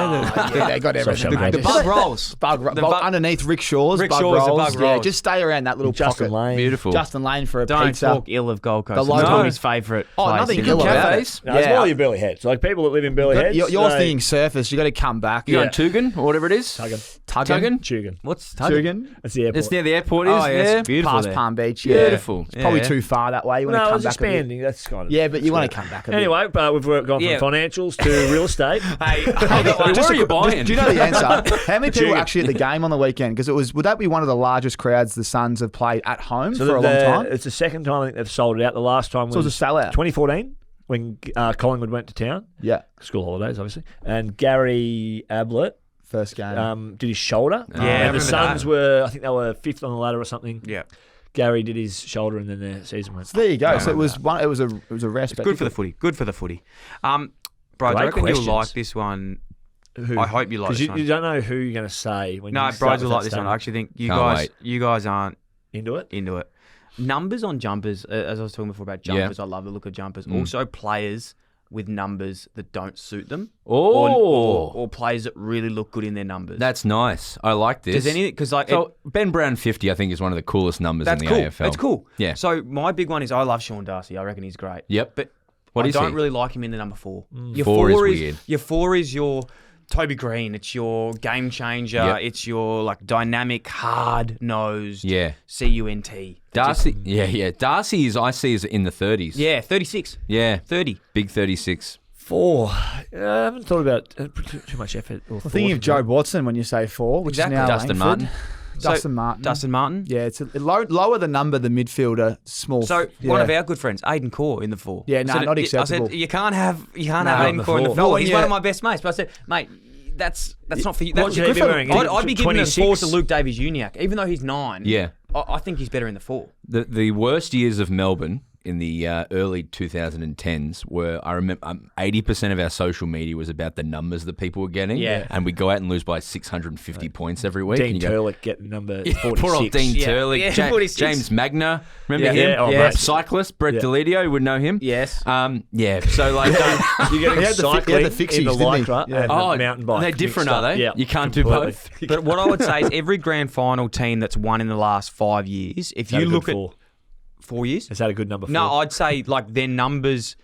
they? Yeah, they got everything. Social mate. media. The bug rolls. Bug underneath Rick Shaw's. Rick bug Shaw's, the rolls. bug Yeah, rolls. just stay around that little Justin pocket. Lane. Beautiful. Justin Lane for a Don't pizza. talk ill of Gold Coast. The It's local- Tommy's favourite Oh, place. nothing in ill the about world. Cafes. No, it's Yeah. more your Burley Heads. Like people that live in Burley Heads. Yours thinking surface. You got to come back. You going Tugun or whatever it is? Tuggin. Tugun. What's Tuggin. That's the airport. It's near the airport, Oh, is yeah, there? it's beautiful Past there. Palm Beach. Yeah. Beautiful. It's probably Yeah. too far that way. You want No, to I come was back a bit. expanding. That's kind of. Yeah, but you want to come back a bit. Anyway, we've gone Yeah. from financials to real estate. Hey, Where are you buying? Do you know the answer? How many people were Tuggin. actually at the game on the weekend? Because would that be one of the largest crowds the Suns have played at home for a long time? It's the second time I think they've sold it out. The last time was So it was a sellout. 2014 when Collingwood went to town. Yeah, School holidays, obviously. And Gary Ablett first game. did his shoulder. Yeah, I and the remember Suns that. were, I think they were fifth on the ladder or something. Yeah. Gary did his shoulder and then their season went. So there you go. So it was one. It was a rare It's good for the footy. Good for the footy. Bro, I Great reckon questions. you'll like this one. Who? I hope you like Because this you one. don't know who you're going to say when No, you start Broads with will like that this one. I statement. actually think Can't you guys aren't Into it? into it. Numbers on jumpers, as I was talking before about jumpers, I love the look of jumpers. Also, players with numbers that don't suit them, or players that really look good in their numbers. That's nice. I like this. Does anything because like So Ben Brown 50, I think, is one of the coolest numbers in that's the cool. AFL. It's cool. Yeah. So my big one is I love Sean Darcy. I reckon he's great. Yep. But What I is don't he? really like him in the number 4. Your Four is 4 weird. Your 4 is your Toby Green. It's your game changer. Yep. It's your like dynamic, hard nosed. Yeah. CUNT. Darcy, Darcy I see is in the 30s. Yeah, 36. Yeah. 30. Big 36. 4. I haven't thought about too much effort. Or Thinking of Joe Watson when you say 4, which Exactly. is now Dustin Langford. Martin. Dustin Martin. Dustin Martin. Yeah, it's lower the number, the midfielder, small. So yeah. one of our good friends, Aidan Core, in the 4. Yeah, no, I said, not I acceptable. said you can't have not Aidan the Core in the 4. 4. No, He's yeah. one of my best mates. But I said, mate, that's not for you. What That's should he be wearing? I'd be giving the 4 to 26? Luke Davies-Uniacke, even though he's 9. Yeah. I think he's better in the 4. The worst years of Melbourne, in the early 2010s where I remember 80% of our social media was about the numbers that people were getting. Yeah. And we'd go out and lose by 650 points every week. Dean And you go, Turlick getting number 46. poor old Dean Turlick. Yeah, 46. James Magna. Remember Yeah. him? Yeah, oh, Yeah. mate. Cyclist, Brett Delidio, you would know him. Yes. Yeah. So like, You're getting He had the cycling fixies, in the didn't he? lycra Yeah. and the mountain bike. they're different, mixed are up. they? Yeah, You can't completely. do both. But what I would say is every grand final team that's won in the last 5 years, if you look at 4 years, Is that a good number? no, 4? I'd say like their numbers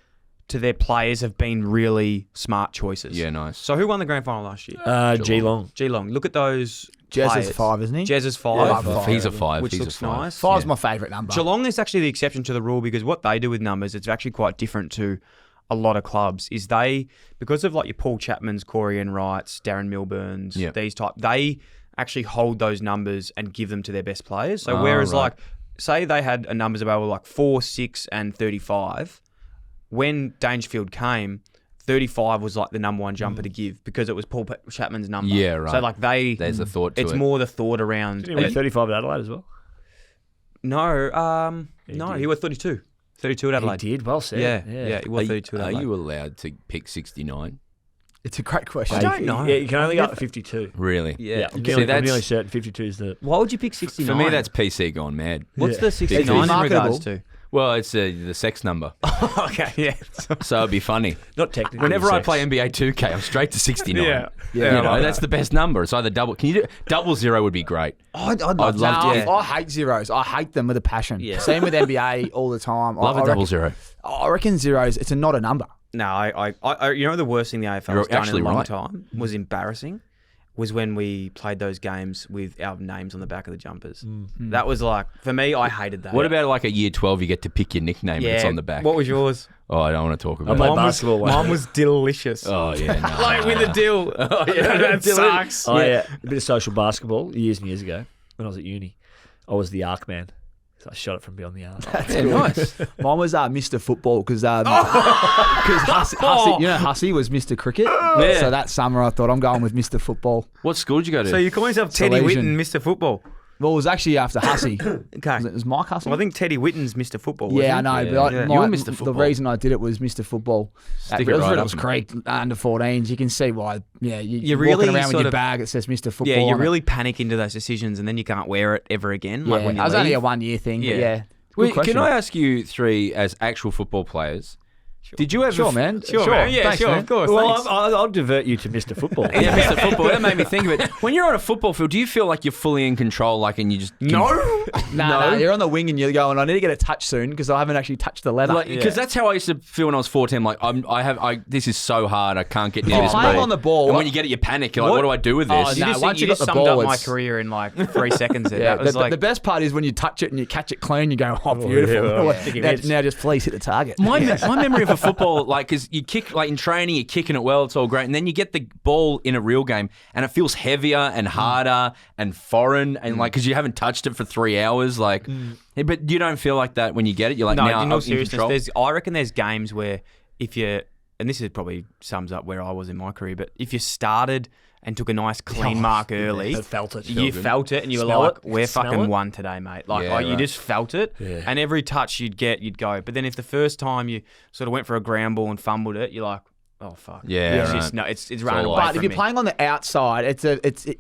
to their players have been really smart choices. Yeah, nice. So who won the grand final last year? Geelong. Geelong. Look at those. Jez players. is 5, isn't he? Jez is 5. I love five. He's a 5. Which He's looks a 5. nice. 5's my favourite number. Geelong is actually the exception to the rule because what they do with numbers, it's actually quite different to a lot of clubs. Is they, because of like your Paul Chapmans, Corey and Wrights, Darren Milburns, Yep. these type, they actually hold those numbers and give them to their best players. So Oh, whereas right. like, say they had a numbers available like 4, 6 and 35, when Dangerfield came, 35 was like the number one jumper to give because it was Paul Chapman's number. Yeah, right. So like There's a thought to it's it. more the thought around. Didn't he win 35 at Adelaide as well? No, He no, did. he was 32. 32 at Adelaide. He did. Well said. Yeah, he was 32 at Are Adelaide. you allowed to pick 69? It's a great question. I don't know. Yeah, you can only go up to 52. Really? Yeah. I'm See, nearly that's- certain 52 is the... Why would you pick 69? For me, that's PC gone mad. What's Yeah. the 69 in marketable. regards to? Well, it's the sex number. Okay, yeah. So it'd be funny. Not technically. Whenever I sex. play NBA 2K, I'm straight to 69. Yeah. You Yeah, I know, like that's that. the best number. It's either double. Can you do double zero? Would be great. I'd I'd love love to. to. I hate zeros. I hate them with a passion. Yeah. Same with NBA all the time. Love I a double reckon, zero. I reckon zeros, it's not a number. No, I you know the worst thing the AFL You're has done in actually a long right. time was embarrassing. Was when we played those games with our names on the back of the jumpers. That was like, for me, I hated that. What about like a year 12? You get to pick your nickname and it's on the back. What was yours? Oh, I don't want to talk about played it. basketball one. Mine was delicious. Oh yeah, no, like with the deal. That sucks. Oh, yeah. A bit of social basketball years and years ago when I was at uni. I was the arc man. So I shot it from beyond the arc. yeah, nice. Mine was Mr. Football because Hussey, you know, Hussey was Mr. Cricket. Yeah. So that summer I thought I'm going with Mr. Football. What school did you go to? So you call yourself Teddy Salesian. Whitten, Mr. Football. Well, it was actually after Hussey. Okay. It was Mike Hussey. Well, I think Teddy Whitten's Mr. Football. Yeah, I wasn't know. he? But Yeah. my- You were Mr. The Football. reason I did it was Mr. Football. Stick it At right Reynolds up. Creek, under 14s. You can see why. Yeah, you're You walking really around with sort your of- bag that says Mr. Football. Yeah, you on it. really panic into those decisions and then you can't wear it ever again. Yeah, Like when you it was only leave. a 1 year thing. Yeah. But yeah. Wait, Good question. can I ask you three, as actual football players, did you ever... Sure, man. Sure, man. Yeah, Thanks, sure, man. of course. Well, thanks. I'll divert you to Mr. Football. Yeah, Mr. Football. That made me think of it. When you're on a football field, do you feel like you're fully in control, like, and you just... No, you're on the wing and you're going, I need to get a touch soon because I haven't actually touched the leather. Because that's how I used to feel when I was 14. Like, this is so hard. I can't get near this playing ball. on the ball. And when you get it, you panic. You're like, what do I do with this? Oh, You no, just, once you you just got the summed ball, up my it's- career in like 3 seconds there. Yeah, That was the, like, the best part is when you touch it and you catch it clean, you go, oh, beautiful. yeah, well, stick your now, heads. now just please hit the target. My memory of a football, like, because you kick, like in training, you're kicking it well, it's all great, and then you get the ball in a real game, and it feels heavier and harder and foreign, and like, because you haven't touched it for 3 hours, like, but you don't feel like that when you get it. You're like, no, now in I'm all in seriousness, control. I reckon there's games where if you, and this is probably sums up where I was in my career, but if you started and took a nice clean mark early, I felt it. you felt it and you were Smell like, it? we're Smell fucking it? won today, mate. Like, Yeah, you right. just felt it. Yeah. And every touch you'd go. But then if the first time you sort of went for a ground ball and fumbled it, you're like, oh, fuck. Yeah, It's right. just, no, it's running all away over. But from if you're me. playing on the outside,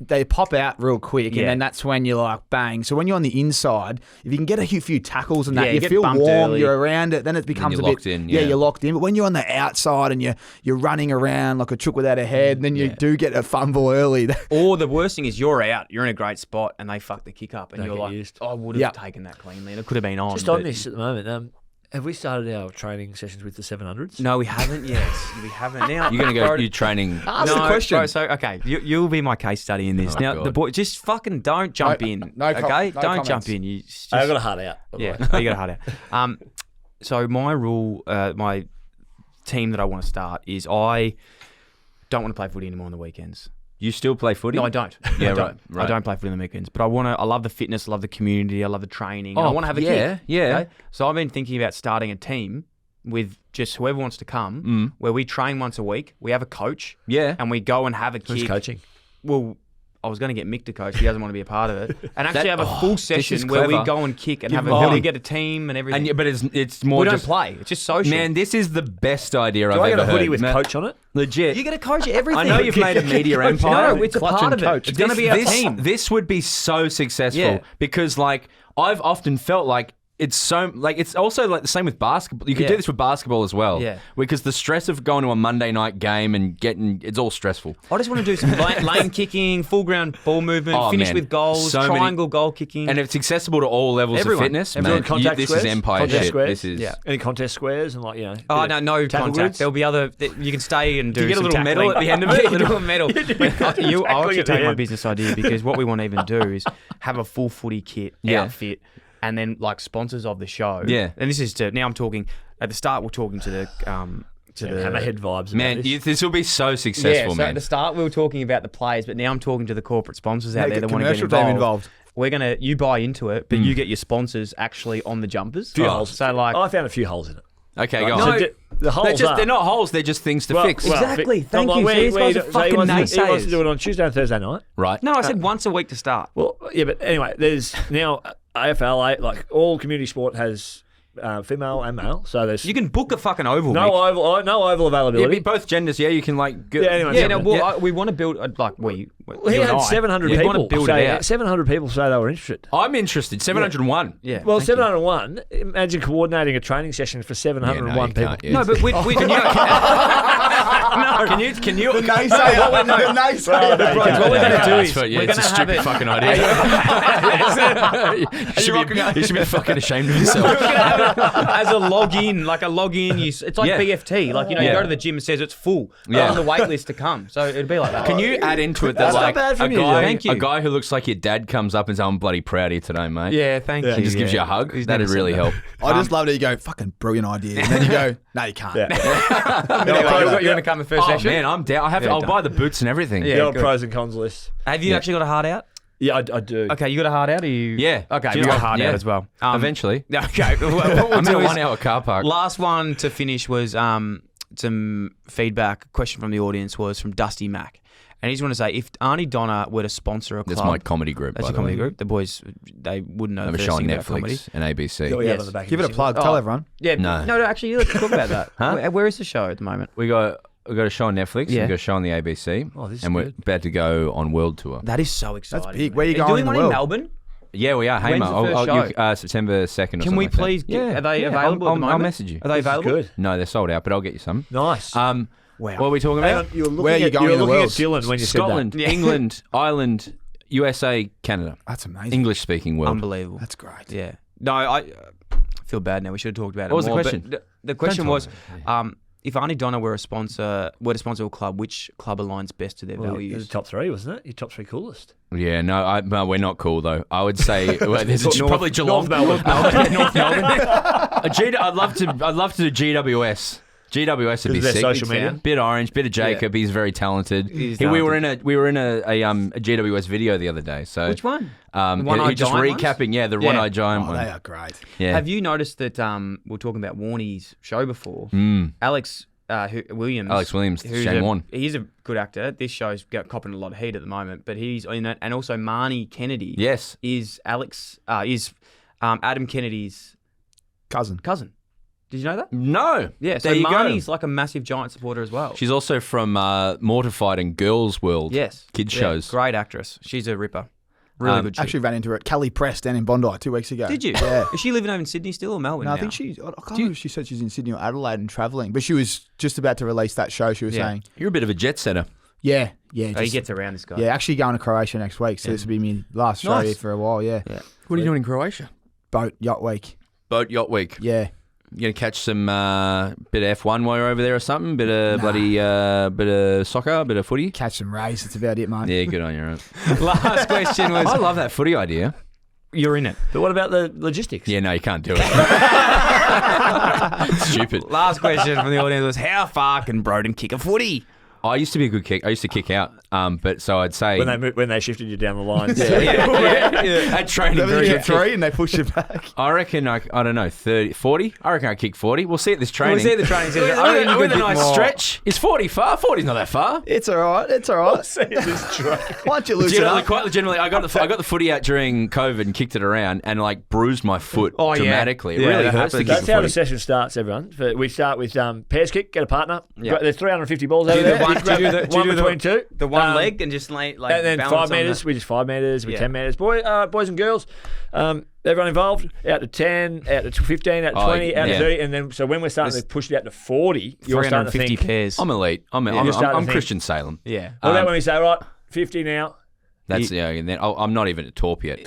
they pop out real quick, Yeah. and then that's when you're like bang. So when you're on the inside, if you can get a few tackles and that, Yeah, you get feel bumped warm, early. you're around it, then it becomes you're a bit locked in, yeah. you're locked in. But when you're on the outside and you're running around like a chook without a head, then you do get a fumble early. Or the worst thing is you're out, you're in a great spot, and they fuck the kick up, and Don't you're get like, used. I would have Yep. taken that cleanly, and it could have been on. Just on but- this at the moment, have we started our training sessions with the 700s? No, we haven't yet. We haven't. Now You're going to go, Bro, you're training. Ask the question. Bro, so, okay, you'll be my case study in this. Oh, now, God. the boy, just fucking don't jump in. no com- okay? no Don't comments. jump in. You just, I got a heart out. by the yeah, way. oh, you got a heart out. So my rule, my team that I want to start is I don't want to play footy anymore on the weekends. You still play footy? No, I don't. Yeah, I don't. right. I don't play footy on the weekends, but I want to. I love the fitness, I love the community, I love the training. And I Oh, want to have a yeah, kick. yeah. Okay? So I've been thinking about starting a team with just whoever wants to come, where we train once a week. We have a coach, Yeah. and we go and have a Who's kick. coaching? Well, I was going to get Mick to coach. He doesn't want to be a part of it. And actually have a full this is session where we clever. go and kick and have Give we get a team and everything. But it's more we don't just play. It's just social. Man, this is the best idea I've Do I ever get a hoodie heard. with Man, coach on it? Legit. you get to coach everything. I know you've made a media empire. No, it's a Clutch part and of it. coach. It's going to be our team. This would be so successful Yeah. because, like, I've often felt like it's so like it's also like the same with basketball. You could Yeah. do this with basketball as well. Yeah. Because the stress of going to a Monday night game and it's all stressful. I just want to do some lane kicking, full ground ball movement, Oh, finish man. with goals, So many- triangle goal kicking. And it's accessible to all levels Everyone. of fitness. Everyone Man, contact this squares? is empire Contact shit. squares? This is Yeah. Any contest squares and like, no tackle contact. groups? There'll be other. You can stay and do. you get a some little medal tackling. at the end of it? You do a medal. I'll actually at the take my end. business idea because what we want to even do is have a full footy kit outfit. And then like sponsors of the show. Yeah. And this is now I'm talking at the start we're talking to the Hammerhead vibes. Man, about this. this will be so successful, so man. at the start we were talking about the players, but now I'm talking to the corporate sponsors out there that want to get commercial involved. team involved. We're gonna you buy into it, but you get your sponsors actually on the jumpers. Few holes. So like I found a few holes in it. Okay, Right, go so on. the holes They're are... not holes, they're just things to fix. Exactly. Thank you. Where, See, these where, guys are so fucking he wants to naysayers. do it on Tuesday and Thursday night. Right. No, I said once a week to start. Well, yeah, but anyway, there's now AFL, like all community sport has female and male. So there's You can book a fucking oval. no Mick. oval, no oval Yeah, availability. but both genders, you can like... Go, Yeah, anyway, Yeah, so- no, well, yeah. we want to build like Well, you he and had I. 700 We people. want to build say, it out. 700 people say they were interested. I'm interested. 701. Yeah. Well, thank you. 701. Imagine coordinating a training session for 701 people. No, but we can you? Can you... The naysayer. The naysayer. What we're going to do is Yeah, we're it's going a to have stupid it. fucking idea. You should be fucking ashamed of yourself. As a login, like a login, it's like Yeah. BFT. Like you Yeah. go to the gym and says it's full. Yeah. On the wait list to come. So it'd be like that. Can you add into it that That's not like bad from you, Joe. Thank you. a guy who looks like your dad comes up and says, "I'm bloody proud of you today, mate." Yeah, thank you. And just gives you a hug. He's That'd never really said that. help. I just love that you go, fucking brilliant idea. And then you go, no, you can't. Yeah. You're going to come the first Oh session? man, I'm down. I'll buy the boots and everything. Yeah. The old good. pros and cons list. Have you actually got a heart out? Yeah, I do. Okay, you got a heart out? Or you? Yeah. Okay, Do you you got a know- heart yeah. out as well. Eventually. Okay. What we'll I'm in do a is- 1 hour car park. Last one to finish was some feedback. A question from the audience was from Dusty Mack. And he's going to say, if Arnie Donna were to sponsor a club... That's my comedy group. That's by a the comedy way. group. The boys, they wouldn't know I have the a first show on thing about comedy. Netflix and ABC. Yeah, we have Yes. on the back of Give it your a plug. Oh. Tell everyone. Yeah, No. actually, let's talk about that. Huh? Where is the show at the moment? We got a show on Netflix. Yeah. We got a show on the ABC. Oh, this is and we're good. about to go on world tour. That is so exciting. big. Where are you Are going in doing the one world? in Melbourne? Yeah, we are. Hey, When's mate. the first show? September 2nd or something Can we like that. please get... Are they Yeah, available at the moment? I'll message you. Are they This is available? good. No, they're sold out, but I'll get you some. Nice. Wow. What are we talking Hang about? on, you're looking Where are you at, going you're in the looking world? at Dylan when you Scotland, Yeah. England, Ireland, USA, Canada. That's amazing. English-speaking world. Unbelievable. That's great. Yeah. No, I feel bad now. We should have talked about it What was the more. question? But the question Don't was, talk if Arnie Donna were to sponsor a club, which club aligns best to their Well, values? the top three, wasn't it? Your top three coolest. Yeah, no, we're not cool though. I would say there's probably Geelong. North Melbourne. North Melbourne. I'd love to do GWS. GWS would be Is there sick. social media? Bit Orange, bit of Jacob. He's very talented. He's We were talented. in a GWS video the other day. So Which one? He just Giant recapping. Yeah, the Yeah. one-eyed giant Oh, one. they are great. Yeah. Have you noticed that we were talking about Warnie's show before? Alex Williams. Alex Williams, who's Shane Warne. He's a good actor. This show's copping a lot of heat at the moment, but he's in it. And also Marnie Kennedy. Yes. Is Adam Kennedy's Cousin. cousin. Did you know that? No. Yeah, so There you go. Marnie's like a massive Giant supporter as well. She's also from Mortified and Girls World. yes. Kids Yeah, shows. Great actress. She's a ripper. Really good chick. Actually ran into her at Kelly Press down in Bondi 2 weeks ago. Did you? Yeah. Is she living over in Sydney still or Melbourne No, now? I think I can't remember if she said she's in Sydney or Adelaide and travelling, but she was just about to release that show. She was Yeah. saying, You're a bit of a jet setter. yeah. Oh, he just- gets around, this guy. yeah, actually going to Croatia next week, so this will be my last show Nice. here for a while. Yeah, What are you doing in Croatia? boat yacht week. Boat Yacht Week. Yeah, You gonna catch some bit of F1 while you're over there or something? Bit of bit of soccer, bit of footy. catch some rays. That's about it, mate. Yeah, good on you. Right? Last question was, I love that footy idea. you're in it. But what about the logistics? Yeah, no, you can't do it. Stupid. Last question from the audience was, how far can Broden kick a footy? I used to be a good kick. I used to kick out. But so I'd say when they shifted you down the line. At training, Then very you good get 3 kick. and they push you back. I reckon I don't know 30, 40. I reckon I kick 40. We'll see at this training. We'll see at the training session. With a nice stretch. Is 40 far? 40's not that far. It's all right. It's all right. Why don't you loosen Legitimately, up? quite legitimately, I got the footy out during COVID and kicked it around and like bruised my foot dramatically. It Yeah, really that hurts to happens. kick That's a how footy. the session starts, everyone. We start with pairs kick, get a partner. Yeah. There's 350 balls over Do the there. one- You grab do the- do one the- between two. The one leg and just like And then balance 5 on metres. that. We just 5 metres. We Yeah. 10 metres. Boys and girls. Everyone involved. Out to 10, out to 15, out to 20, out to yeah. 30. And then, so when we're starting to push it out to 40, you're starting to 350 think. pairs. I'm elite. I'm you're starting to think. Christian Salem. Yeah. What about when we say, all right, 50 now? That's and then I'm not even a torp yet.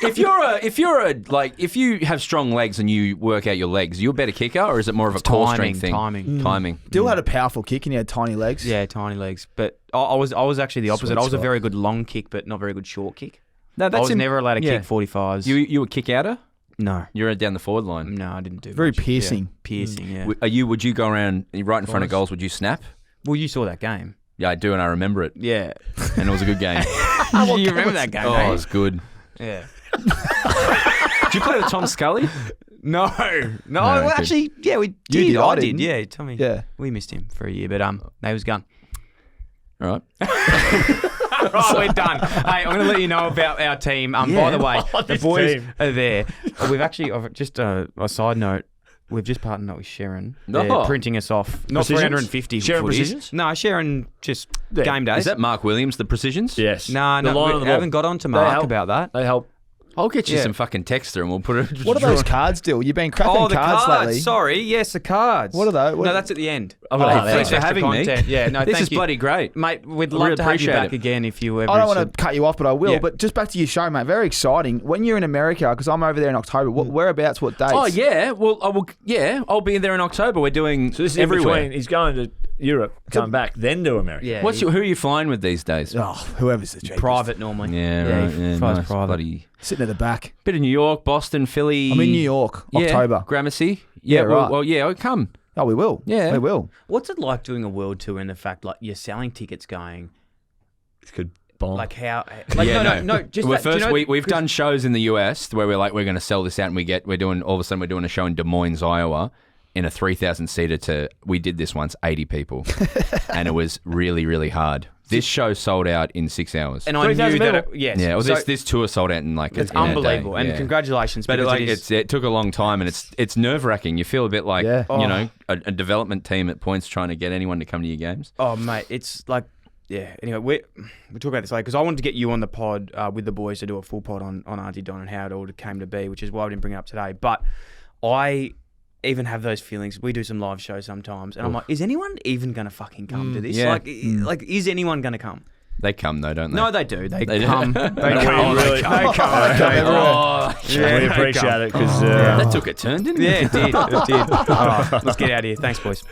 If you have strong legs and you work out your legs, you're a better kicker, or is it more of a core strength thing? Timing. Dill had a powerful kick and he had tiny legs. Yeah, tiny legs. But I was actually the opposite. Sweet I was a spot. very good long kick, but not very good short kick. No, I was never allowed to kick 45s. You a kick outer? No. You're down the forward line. No, I didn't do Very much. piercing. Yeah, piercing, yeah. Would you go around right in front of goals? Would you snap? Well, you saw that game. Yeah, I do, and I remember it. Yeah. And it was a good game. You remember that game, Oh, eh? it was good. Yeah. Did you play with Tom Scully? No. Well, good. actually, yeah, we did. did, I I did. didn't. Yeah, Tommy. Yeah. We missed him for a year, but no, he was gone. All right. Right, we're done. Hey, I'm going to let you know about our team. By the way, the this boys team. are there. We've actually, just a side note, we've just partnered up with Sharon. They're Oh. printing us off. Not Precisions? 350 Sharon footies. Precisions? No, Sharon just Yeah. game days. Is that Mark Williams, the Precisions? Yes. No, The line on the we ball. haven't got on to They Mark help. about that. They help. I'll get you Yeah. some fucking text through and we'll put it. What are those cards, Dill? You've been cracking Oh, the cards cards. lately. Sorry. Yes, the cards. What are they? No, that's at the end. I'm gonna leave thanks that. for having me. Yeah, no, This thank is you. bloody great. Mate, we'd I love really to have you appreciate back it. again if you ever. I don't want to cut you off, but I will. Yeah. But just back to your show, mate. Very exciting. When you're in America, because I'm over there in October. Whereabouts? What dates? Oh yeah, well I will. Yeah, I'll be there in October. We're doing So this is everywhere. in between. He's going to Europe, coming back, then to America. Yeah. Who are you flying with these days? Oh, whoever's the cheapest. private normally? Yeah, right. he Yeah, flies nice. private. Bloody Sitting at the back. bit of New York, Boston, Philly. I'm in New York, Yeah, October. Gramercy. Yeah, right. Well, yeah, I'll come. Oh, we will. Yeah. We will. What's it like doing a world tour and the fact like you're selling tickets going It's good bomb. like how like Yeah, no just Well, that, do you first, know- we've done shows in the US where we're going to sell this out, and we're doing all of a sudden we're doing a show in Des Moines, Iowa, in a 3,000 seater. We did this once, 80 people, and it was really, really hard. This show sold out in 6 hours. and I knew 3,000 that people? yes Yeah, well, so this tour sold out in like it's in a day. unbelievable and Yeah. congratulations But because it took a long time, and it's nerve wracking. You feel a bit like Yeah. a development team at points trying to get anyone to come to your games. oh mate it's like yeah anyway we'll talk about this later because I wanted to get you on the pod with the boys to do a full pod on Auntie Don and how it all came to be, which is why I didn't bring it up today, but I even have those feelings. We do some live shows sometimes and I'm like, is anyone even gonna fucking come to this? yeah. Like is anyone gonna come? They come though, don't they? No, they do. They They do. come. They come. really- They come. Oh, we appreciate it because that took a turn, didn't it? Yeah, it did. It did. All right, let's get out of here. Thanks, boys.